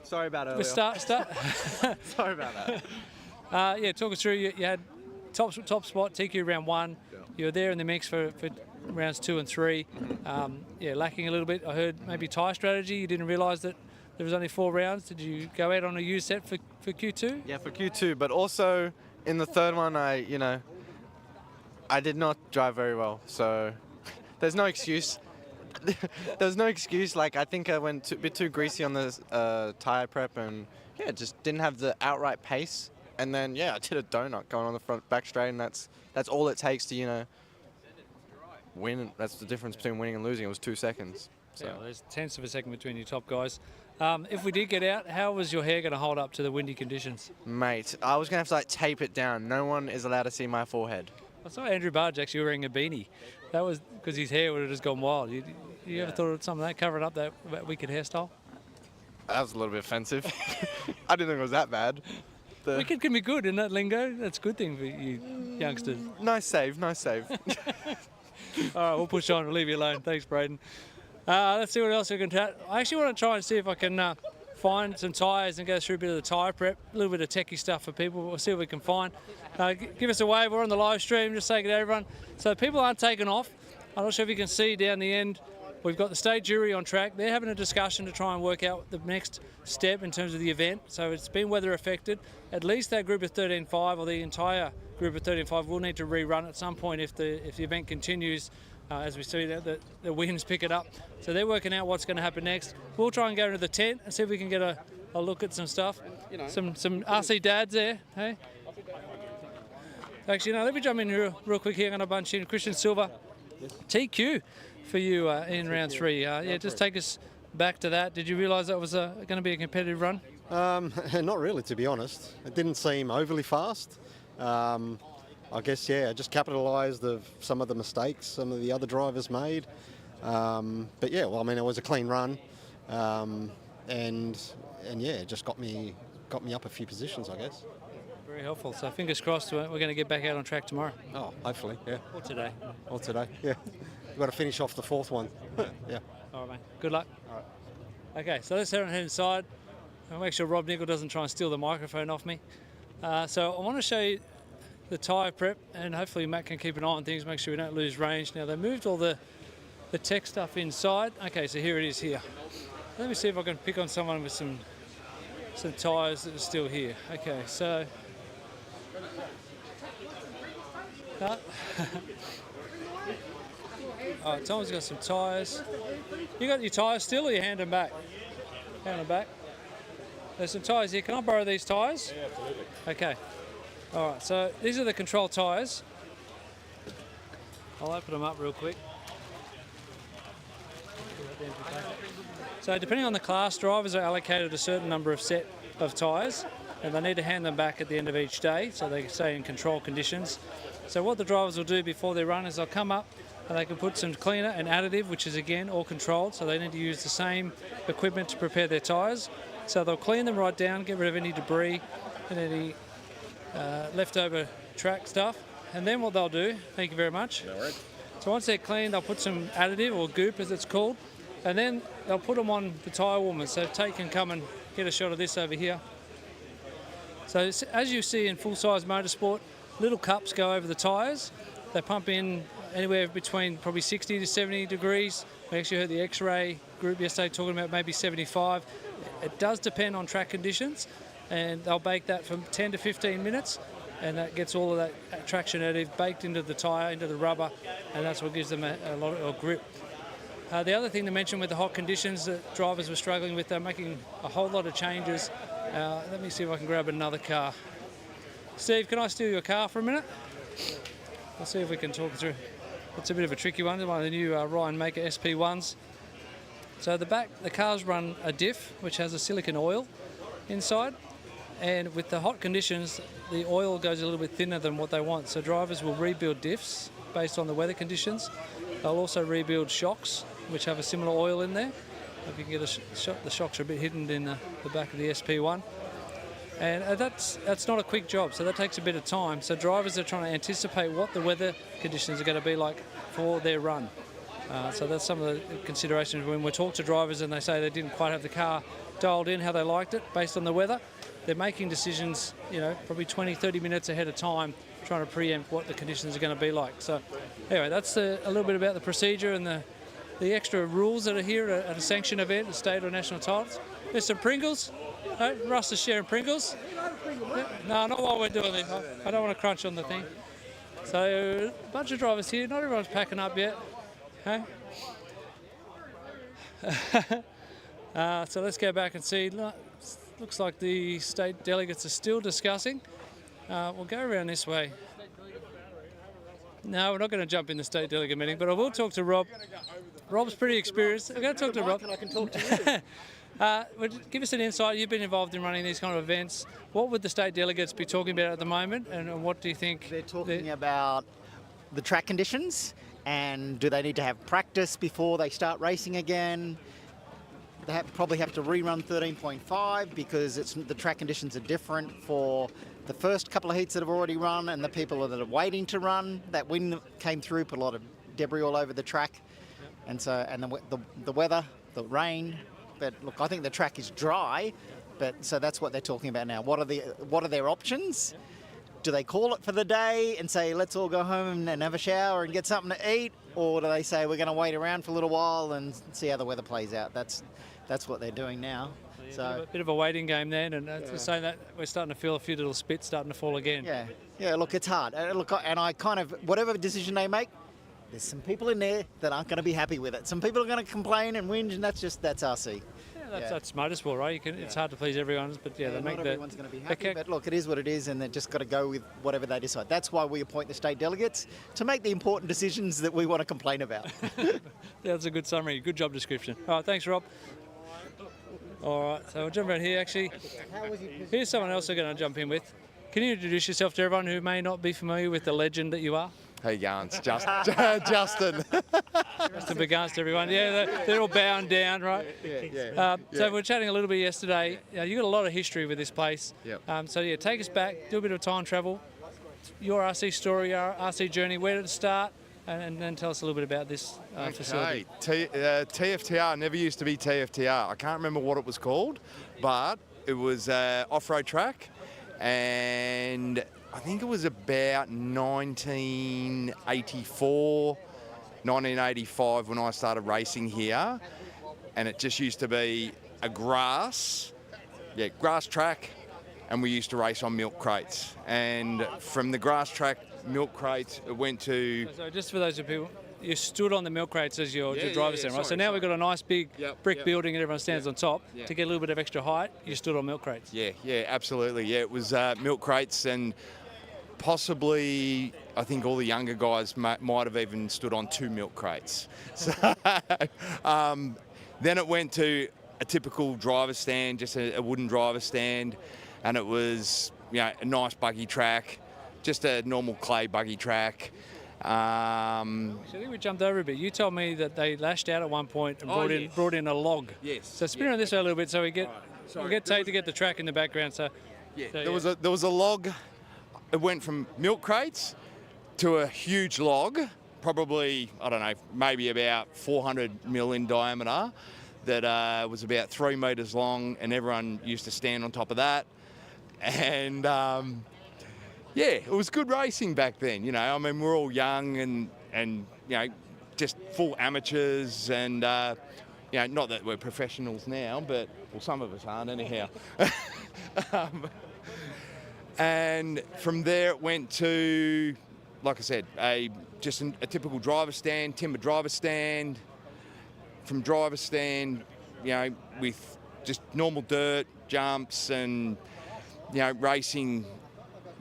Sorry about earlier. Start. Sorry about that. Yeah, talk us through. You had top spot, TQ round 1. Yeah. You were there in the mix for rounds 2 and 3. Yeah, lacking a little bit. I heard maybe tyre strategy. You didn't realise that there was only 4 rounds. Did you go out on a used set for Q2? Yeah, for Q2, but also in the third one, I did not drive very well, so there's no excuse. There's no excuse. Like, I think I went a bit too greasy on the tyre prep, and yeah, just didn't have the outright pace. And then I did a donut going on the front back straight, and that's all it takes to win. That's the difference between winning and losing. It was 2 seconds. So. Yeah, well, there's tenths of a second between you top guys. If we did get out, how was your hair going to hold up to the windy conditions? Mate, I was going to have to tape it down. No one is allowed to see my forehead. I saw Andrew Barge actually wearing a beanie. That was because his hair would have just gone wild. You ever thought of something like that, covering up that wicked hairstyle? That was a little bit offensive. I didn't think it was that bad. Wicked can be good, isn't that lingo? That's a good thing for you youngsters. Nice save. All right, we'll push on. We'll leave you alone. Thanks, Braden. Let's see what else we can chat. I actually want to try and see if I can find some tyres and go through a bit of the tyre prep, a little bit of techie stuff for people. We'll see what we can find. Give us a wave. We're on the live stream. Just say good to everyone. So people aren't taking off. I'm not sure if you can see down the end. We've got the state jury on track. They're having a discussion to try and work out the next step in terms of the event. So it's been weather affected. At least that group of 13.5 or the entire group of 13.5 will need to rerun at some point if the event continues. As we see that the winds pick it up. So they're working out what's going to happen next. We'll try and go into the tent and see if we can get a look at some stuff. Some RC dads there, hey? Actually, let me jump in real quick here. I'm going to bunch in Christian Silva. TQ for you in round 3. Just take us back to that. Did you realise that was going to be a competitive run? Not really, to be honest. It didn't seem overly fast. I guess, I just capitalised of some of the mistakes some of the other drivers made. But it was a clean run. It just got me up a few positions, I guess. Very helpful. So fingers crossed we're going to get back out on track tomorrow. Oh, hopefully, yeah. Or today. Yeah. We've got to finish off the fourth one. Yeah. All right, mate. Good luck. All right. Okay, so let's head inside. I'll make sure Rob Nickel doesn't try and steal the microphone off me. So I want to show you the tyre prep, and hopefully Matt can keep an eye on things, make sure we don't lose range. Now, they moved all the tech stuff inside. Okay, so here it is here. Let me see if I can pick on someone with some tyres that are still here. Okay, so... All right, Tom's got some tyres. You got your tyres still, or you hand them back? Hand them back. There's some tyres here. Can I borrow these tyres? Yeah, absolutely. Okay. All right, so these are the control tyres. I'll open them up real quick. So depending on the class, drivers are allocated a certain number of set of tyres, and they need to hand them back at the end of each day, so they stay in control conditions. So what the drivers will do before they run is they'll come up and they can put some cleaner and additive, which is again all controlled, so they need to use the same equipment to prepare their tyres. So they'll clean them right down, get rid of any debris and any leftover track stuff. And then what they'll do, thank you very much. No worries. So once they're clean, they'll put some additive or goop as it's called, and then they'll put them on the tyre warmers. So Tate can come and get a shot of this over here. So as you see in full-size motorsport, little cups go over the tyres. They pump in anywhere between probably 60 to 70 degrees. We actually heard the RCRA group yesterday talking about maybe 75. It does depend on track conditions, and they'll bake that for 10 to 15 minutes, and that gets all of that traction additive baked into the tyre, into the rubber, and that's what gives them a lot of grip. The other thing to mention with the hot conditions that drivers were struggling with, they're making a whole lot of changes. Let me see if I can grab another car. Steve, can I steal your car for a minute? We'll see if we can talk through. It's a bit of a tricky one of the new Ryan Maker SP1s. So the cars run a diff, which has a silicone oil inside, and with the hot conditions, the oil goes a little bit thinner than what they want. So drivers will rebuild diffs based on the weather conditions. They'll also rebuild shocks, which have a similar oil in there. If you can get a shot, the shocks are a bit hidden in the back of the SP1. And that's not a quick job, so that takes a bit of time. So drivers are trying to anticipate what the weather conditions are going to be like for their run. So that's some of the considerations when we talk to drivers and they say they didn't quite have the car dialed in how they liked it based on the weather. They're making decisions, probably 20, 30 minutes ahead of time, trying to preempt what the conditions are going to be like. So anyway, that's a little bit about the procedure and the the extra rules that are here at a sanctioned event, a state or national titles. There's some Pringles. Hey, Russ is sharing Pringles. No, not while we're doing this. I don't want to crunch on the thing. So, a bunch of drivers here. Not everyone's packing up yet. Hey? So let's go back and see. Looks like the state delegates are still discussing. We'll go around this way. No, we're not going to jump in the state delegate meeting, but I will talk to Rob. Rob's pretty experienced. I'm going to talk to Rob. I can talk to you. Give us an insight. You've been involved in running these kind of events. What would the state delegates be talking about at the moment, and what do you think? They're talking about the track conditions, and do they need to have practice before they start racing again? They probably have to rerun 13.5 because the track conditions are different for the first couple of heats that have already run and the people that are waiting to run. That wind came through, put a lot of debris all over the track, and the weather, the rain. But look, I think the track is dry, so that's what they're talking about now. What are their options? Do they call it for the day and say, let's all go home and have a shower and get something to eat? Or do they say, we're going to wait around for a little while and see how the weather plays out? That's what they're doing now. So a bit of a waiting game then, and saying that we're starting to feel a few little spits starting to fall again. Yeah. Look, it's hard. And I kind of, whatever decision they make, there's some people in there that aren't going to be happy with it. Some people are going to complain and whinge, and that's RC. That's motorsport, right? It's hard to please everyone, but they make not everyone's going to be happy. But look, it is what it is, and they've just got to go with whatever they decide. That's why we appoint the state delegates, to make the important decisions that we want to complain about. That's a good summary. Good job description. All right, thanks, Rob. All right, so we'll jump around here. Actually, here's someone else we're going to jump in with. Can you introduce yourself to everyone who may not be familiar with the legend that you are? Hey, Gans, Justin. Justin Begans to everyone. Yeah, they're all bowing down, right? Yeah. So we were chatting a little bit yesterday. You got a lot of history with this place. Yep. So take us back, do a bit of time travel. Your RC story, your RC journey. Where did it start? And then tell us a little bit about this facility. TFTR never used to be TFTR. I can't remember what it was called, but it was off-road track, and I think it was about 1984, 1985 when I started racing here, and it just used to be a grass track, and we used to race on milk crates. And from the grass track milk crates, it went to... So just for those people, you stood on the milk crates as your driver's stand, right? So now we've got a nice big brick building and everyone stands on top. To get a little bit of extra height, you stood on milk crates. Yeah, absolutely. Yeah, it was milk crates, and possibly, I think all the younger guys might have even stood on 2 milk crates. So, then it went to a typical driver's stand, just a wooden driver's stand, and it was a nice buggy track, just a normal clay buggy track. I think we jumped over a bit. You told me that they lashed out at one point and brought in a log. Yes. So spin around this way a little bit so we get Tate to get the track in the background. There was a log. It went from milk crates to a huge log, probably, I don't know, maybe about 400 mil in diameter, that was about 3 metres long, and everyone used to stand on top of that. And it was good racing back then. I mean, we're all young and just full amateurs, and not that we're professionals now, but some of us aren't anyhow. And from there it went to, like I said, just a typical driver stand, timber driver stand. From driver stand, with just normal dirt, jumps, and racing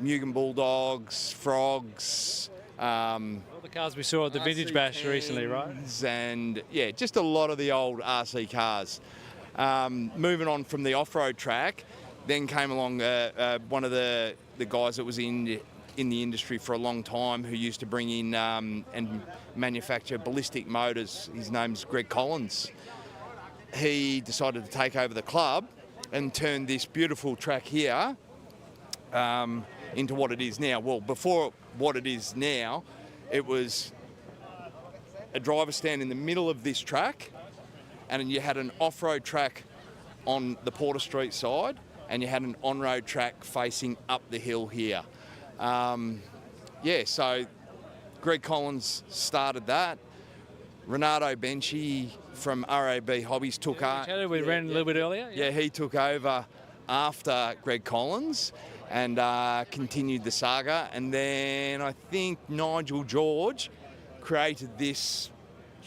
Mugen Bulldogs, Frogs. All the cars we saw at the Vintage Bash recently, right? And just a lot of the old RC cars. Moving on from the off-road track, then came along one of the guys that was in the industry for a long time, who used to bring in and manufacture ballistic motors. His name's Greg Collins. He decided to take over the club and turn this beautiful track here into what it is now. Well, before what it is now, it was a driver stand in the middle of this track, and you had an off-road track on the Porter Street side, and you had an on-road track facing up the hill here. So Greg Collins started that, Renato Benchi from RAB Hobbies took over. We ran a little bit earlier. Yeah, he took over after Greg Collins and continued the saga. And then I think Nigel George created this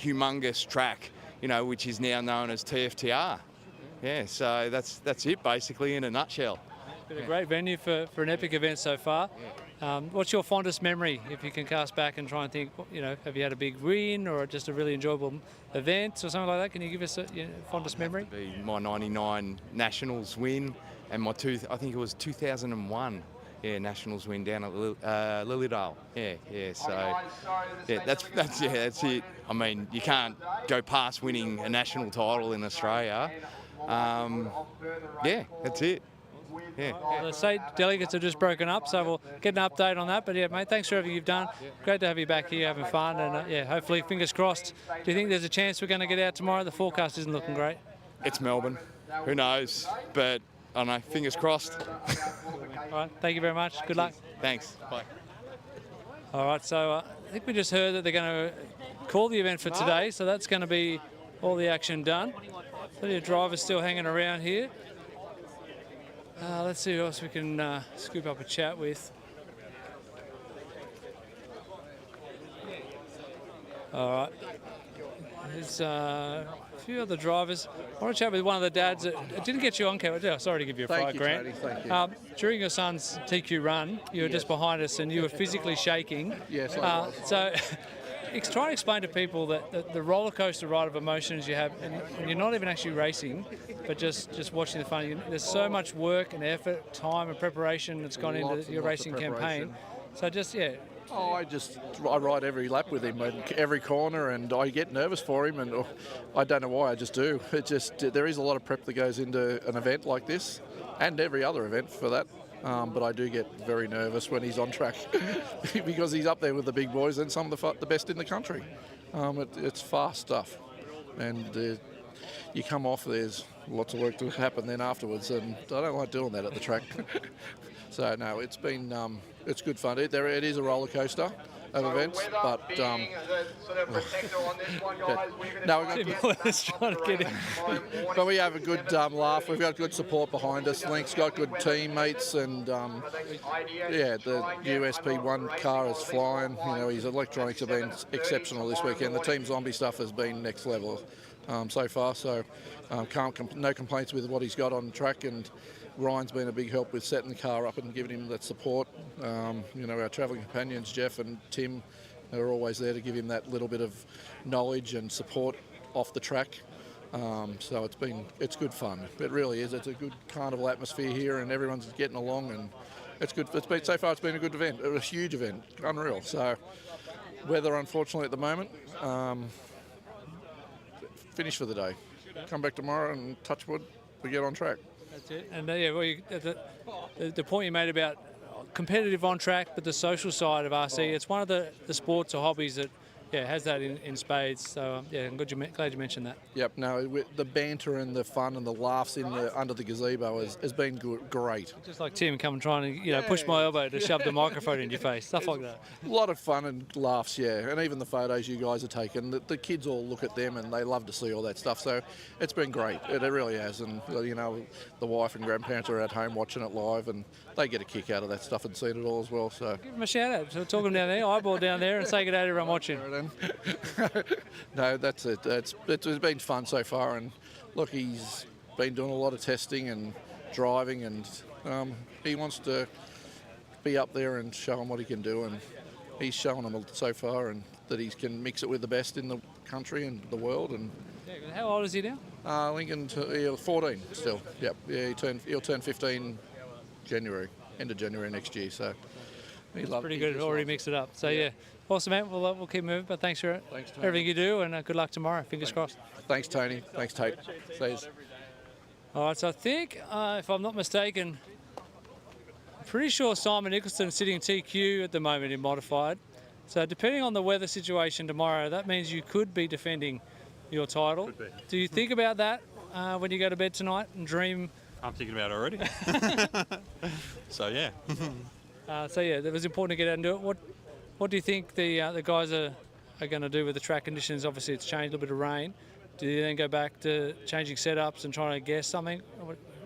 humongous track, you know, which is now known as TFTR. Yeah, so that's it basically in a nutshell. It's been a great venue for an epic event so far. What's your fondest memory, if you can cast back and try and think, you know, have you had a big win or just a really enjoyable event or something like that? Can you give us a fondest memory? My 99 Nationals win and my I think it was 2001 Nationals win down at Lilydale. So that's it. I mean, you can't go past winning a national title in Australia. That's it. The state delegates have just broken up, so we'll get an update on that. But yeah, mate, thanks for everything you've done. Great to have you back here having fun, and hopefully, fingers crossed. Do you think there's a chance we're going to get out tomorrow? The forecast isn't looking great. It's Melbourne. Who knows? But I don't know. Fingers crossed. All right, thank you very much. Good luck. Thanks. Bye. All right, so I think we just heard that they're going to call the event for today, so that's going to be all the action done. Plenty of drivers still hanging around here. Let's see who else we can scoop up a chat with. All right. There's a few other drivers. I want to chat with one of the dads that didn't get you on camera. Oh, sorry to give you a fright, Grant. Thank you. During your son's TQ run, you were just behind us and you were physically shaking. Yes, I was. So try and explain to people that the roller coaster ride of emotions you have, and you're not even actually racing, but just watching the fun. There's so much work and effort, time and preparation that's gone into your racing campaign. So I ride every lap with him and every corner, and I get nervous for him, and I don't know why, I just do. There is a lot of prep that goes into an event like this, and every other event for that. But I do get very nervous when he's on track because he's up there with the big boys and some of the best in the country. It's fast stuff, and you come off, there's lots of work to happen then afterwards, and I don't like doing that at the track. So no, it's been it's good fun. It is a roller coaster of events, but but we have a good laugh. We've got good support behind us. Link's got good teammates, and the USP1 car is flying. You know, his electronics have been exceptional this weekend. The Team Zombie stuff has been next level so far. So no complaints with what he's got on track, and Ryan's been a big help with setting the car up and giving him that support. Our travelling companions, Jeff and Tim, are always there to give him that little bit of knowledge and support off the track. So it's good fun. It really is. It's a good carnival atmosphere here, and everyone's getting along, and it's good. So far it's been a good event. It was a huge event, unreal. So weather, unfortunately, at the moment. Finish for the day. Come back tomorrow and touch wood, we get on track. That's it. And the point you made about competitive on track, but the social side of RC, it's one of the sports or hobbies that has that in spades. So I'm glad you mentioned that. Yep. No, the banter and the fun and the laughs under the gazebo has been great. Just like Tim coming trying to push my elbow to shove the microphone in your face, stuff like that. A lot of fun and laughs, and even the photos you guys are taking, the kids all look at them and they love to see all that stuff. So it's been great. It really has. And the wife and grandparents are at home watching it live, and they get a kick out of that stuff and seeing it all as well. So give them a shout out. So talk them down there, eyeball down there, and say good day to everyone watching. No, that's it. It's been fun so far, and look, he's been doing a lot of testing and driving, and he wants to be up there and show them what he can do, and he's shown them so far, and that he can mix it with the best in the country and the world. And how old is he now? Lincoln, 14 still. Yep. Yeah, he'll turn 15 January, end of January next year. So he's pretty good. Already mixed it up. So awesome, man. We'll keep moving, but thanks for everything you do, and good luck tomorrow. Fingers crossed. Thanks, Tony. Thanks, Tate. See you. All right, so I think, if I'm not mistaken, I'm pretty sure Simon Nicholson is sitting TQ at the moment in modified. So depending on the weather situation tomorrow, that means you could be defending your title. Do you think about that when you go to bed tonight and dream? I'm thinking about it already. So it was important to get out and do it. What do you think the guys are are going to do with the track conditions? Obviously, it's changed a little bit of rain. Do you then go back to changing setups and trying to guess something,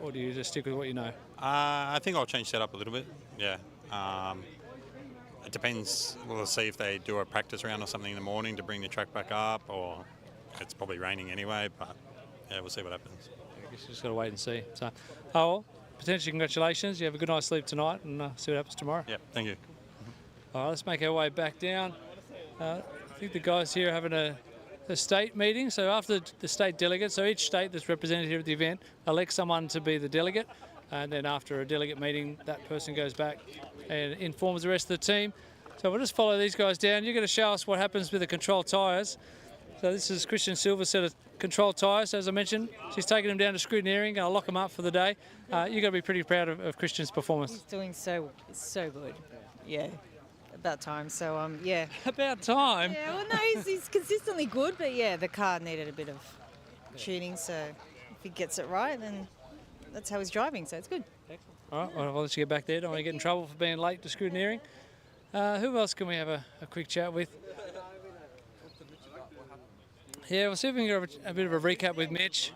or do you just stick with what you know? I think I'll change setup a little bit. Yeah. It depends. We'll see if they do a practice round or something in the morning to bring the track back up, or it's probably raining anyway. But yeah, we'll see what happens. I guess you just got to wait and see. So, oh well, potentially congratulations. You have a good night's sleep tonight, and see what happens tomorrow. Yeah. Thank you. All right, let's make our way back down. I think the guys here are having a state meeting. So after the state delegate, so each state that's represented here at the event elects someone to be the delegate, and then after a delegate meeting, that person goes back and informs the rest of the team. So we'll just follow these guys down. You're going to show us what happens with the control tyres. So this is Christian Silver's set of control tyres. As I mentioned, she's taking them down to scrutineering, going to lock them up for the day. You're going to be pretty proud of Christian's performance. He's doing so good. Yeah. About time, so yeah. About time? Yeah, well no, he's consistently good, but yeah, the car needed a bit of tuning, so if he gets it right, then that's how he's driving, so it's good. All right, well, I'll let you get back there. Don't want to get in trouble for being late to scrutineering. Who else can we have a quick chat with? Yeah, we'll see if we can get a bit of a recap with Mitch.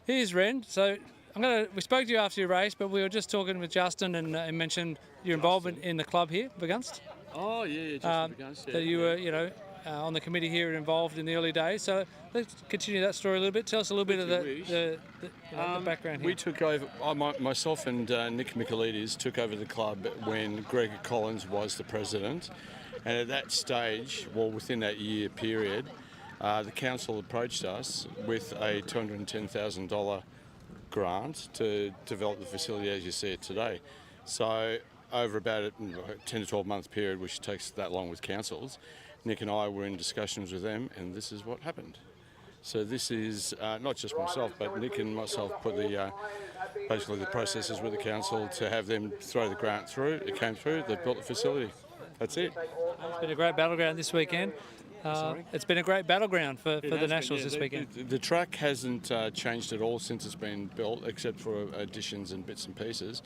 Here's Ren. So we spoke to you after your race, but we were just talking with Justin and mentioned your involvement in the club here, Begunst. Oh, yeah, Justin Begunst. Yeah, that you were, on the committee here and involved in the early days. So let's continue that story a little bit. Tell us a little bit of the background here. We took over, myself and Nick Michaelides took over the club when Gregor Collins was the president. And at that stage, well, within that year period, the council approached us with a $210,000 grant to develop the facility as you see it today. So over about a 10 to 12 month period, which takes that long with councils, Nick and I were in discussions with them, and this is what happened. So this is not just myself, but Nick and myself put basically the processes with the council to have them throw the grant through. It came through, they built the facility. That's it. It's been a great battleground this weekend. It's been a great battleground for the Nationals this weekend. The track hasn't changed at all since it's been built, except for additions and bits and pieces.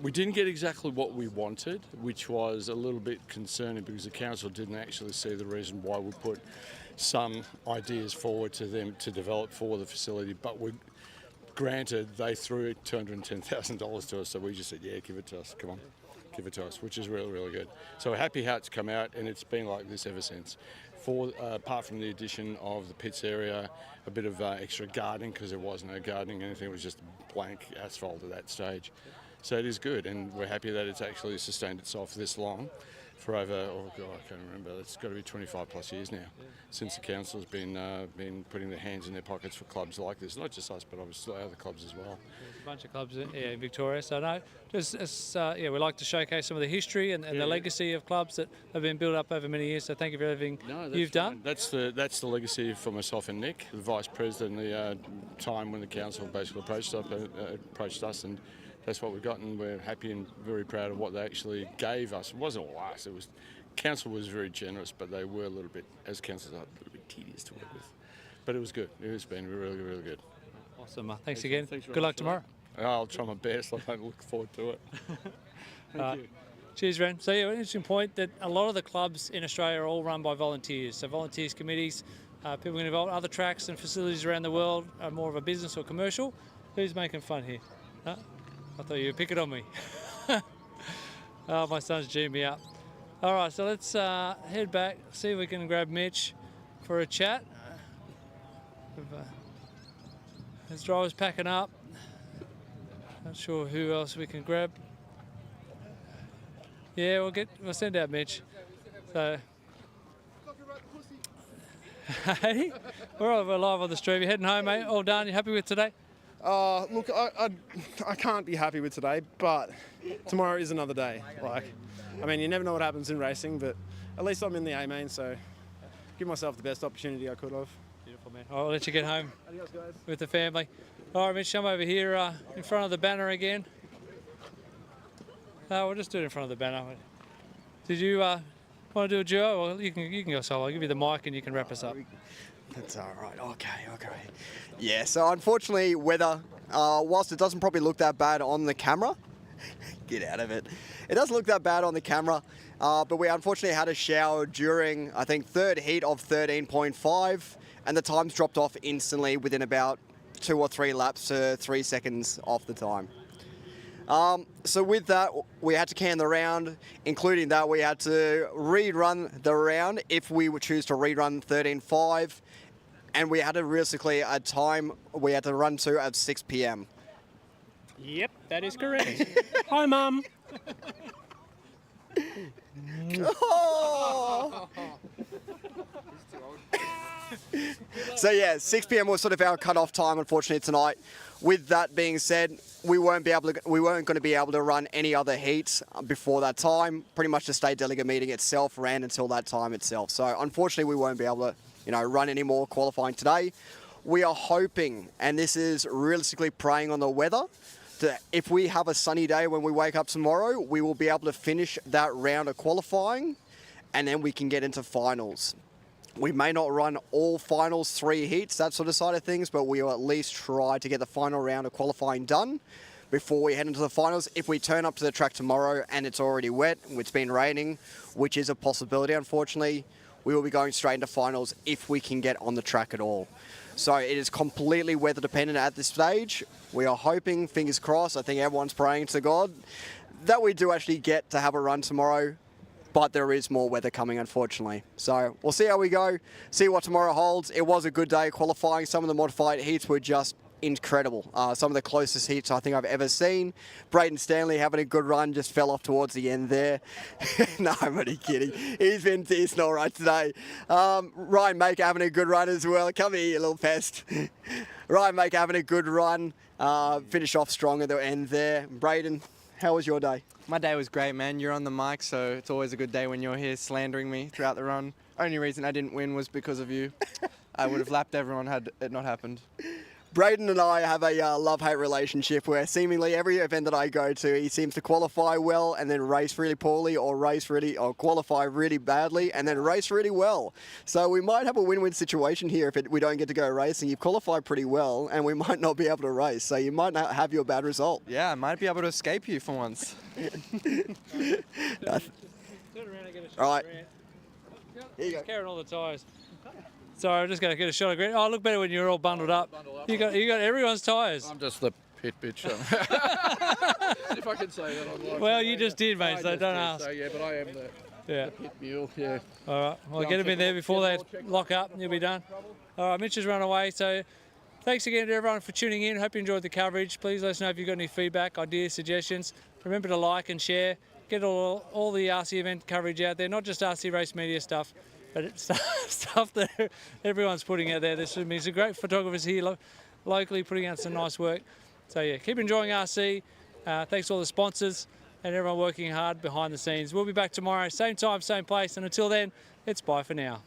We didn't get exactly what we wanted, which was a little bit concerning because the council didn't actually see the reason why we put some ideas forward to them to develop for the facility. But granted, they threw $210,000 to us, so we just said, yeah, give it to us, come on. Give it to us, which is really, really good. So we're happy how it's come out, and it's been like this ever since. Apart from the addition of the pits area, a bit of extra gardening, because there was no gardening, anything, it was just blank asphalt at that stage. So it is good, and we're happy that it's actually sustained itself this long for over, oh God, I can't remember, it's got to be 25 plus years now since the council's been putting their hands in their pockets for clubs like this, not just us, but obviously other clubs as well. There's a bunch of clubs in Victoria, so no, we like to showcase some of the history and the legacy of clubs that have been built up over many years, so thank you for everything you've done. That's the legacy for myself and Nick, the vice president, the time when the council basically approached us, and that's what we've got, and we're happy and very proud of what they actually gave us. It wasn't all us, council was very generous, but they were a little bit, as councils are, a little bit tedious to work with. But it was good, it's been really, really good. Awesome, thanks again. Good luck tomorrow. I'll try my best, I look forward to it. Thank you. Cheers, Ren. So yeah, an interesting point that a lot of the clubs in Australia are all run by volunteers. So volunteers committees, people get involved. Other tracks and facilities around the world are more of a business or commercial. Who's making fun here? Huh? I thought you were picking on me. Oh, my son's G'd me up. All right, so let's head back, see if we can grab Mitch for a chat. His driver's packing up. Not sure who else we can grab. Yeah, we'll send out Mitch. So, hey, we're live on the stream. You heading home, mate? All done? You happy with today? Look, I can't be happy with today, but tomorrow is another day. You never know what happens in racing, but at least I'm in the A main, so give myself the best opportunity I could have. Beautiful, man. I'll let you get home Adios, guys. with the family. All right, Mitch, come over here in front of the banner again. We'll just do it in front of the banner. Did you want to do a duo? Or you can go solo. I'll give you the mic and you can wrap us up. That's all right. Okay. Yeah, so unfortunately, weather, whilst it doesn't probably look that bad on the camera, get out of it. It doesn't look that bad on the camera. But we unfortunately had a shower during, I think, third heat of 13.5, and the times dropped off instantly within about 2 or 3 laps to 3 seconds off the time. So with that, we had to can the round. Including that, we had to rerun the round if we would choose to rerun 13.5, and we had realistically a time we had to run to at 6 p.m. Yep, that is correct. Hi, Mum. Oh. So yeah, 6 p.m. was sort of our cut-off time, unfortunately, tonight. With that being said, we weren't going to be able to run any other heats before that time. Pretty much the state delegate meeting itself ran until that time itself. So unfortunately, we won't be able to, run any more qualifying today. We are hoping, and this is realistically preying on the weather, that if we have a sunny day when we wake up tomorrow, we will be able to finish that round of qualifying, and then we can get into finals. We may not run all finals 3 heats, that sort of side of things, but we will at least try to get the final round of qualifying done before we head into the finals. If we turn up to the track tomorrow and it's already wet, it's been raining, which is a possibility, unfortunately, we will be going straight into finals if we can get on the track at all. So it is completely weather dependent at this stage. We are hoping, fingers crossed, I think everyone's praying to God, that we do actually get to have a run tomorrow. But there is more weather coming, unfortunately. So we'll see how we go, see what tomorrow holds. It was a good day qualifying. Some of the modified heats were just incredible. Some of the closest heats I think I've ever seen. Braden Stanley having a good run, just fell off towards the end there. No, I'm only kidding. He's been decent all right today. Ryan Maker having a good run as well. Come here, you little pest. Ryan Maker having a good run. Finish off strong at the end there. Braden, how was your day? My day was great, man. You're on the mic, so it's always a good day when you're here slandering me throughout the run. Only reason I didn't win was because of you. I would have lapped everyone had it not happened. Braden and I have a love-hate relationship where seemingly every event that I go to, he seems to qualify well and then race really poorly, or qualify really badly and then race really well. So we might have a win-win situation here if we don't get to go racing. You've qualified pretty well and we might not be able to race, so you might not have your bad result. Yeah, I might be able to escape you for once. All right. Here you go. Carrying all the tyres. Sorry, I'm just going to get a shot of Grant. Oh, look better when you're all bundled up. You got everyone's tyres. I'm just the pit bitch. If I can say that online. Well, you just did, mate, so don't ask. So, yeah, but I am the pit mule, yeah. All right, well, get them in there before they lock up and you'll be done. All right, Mitch has run away, so thanks again to everyone for tuning in. Hope you enjoyed the coverage. Please let us know if you've got any feedback, ideas, suggestions. Remember to like and share. Get all the RC event coverage out there, not just RC Race Media stuff, but it's stuff that everyone's putting out there. There's some great photographers here locally putting out some nice work. So yeah, keep enjoying RC. Thanks to all the sponsors and everyone working hard behind the scenes. We'll be back tomorrow, same time, same place. And until then, it's bye for now.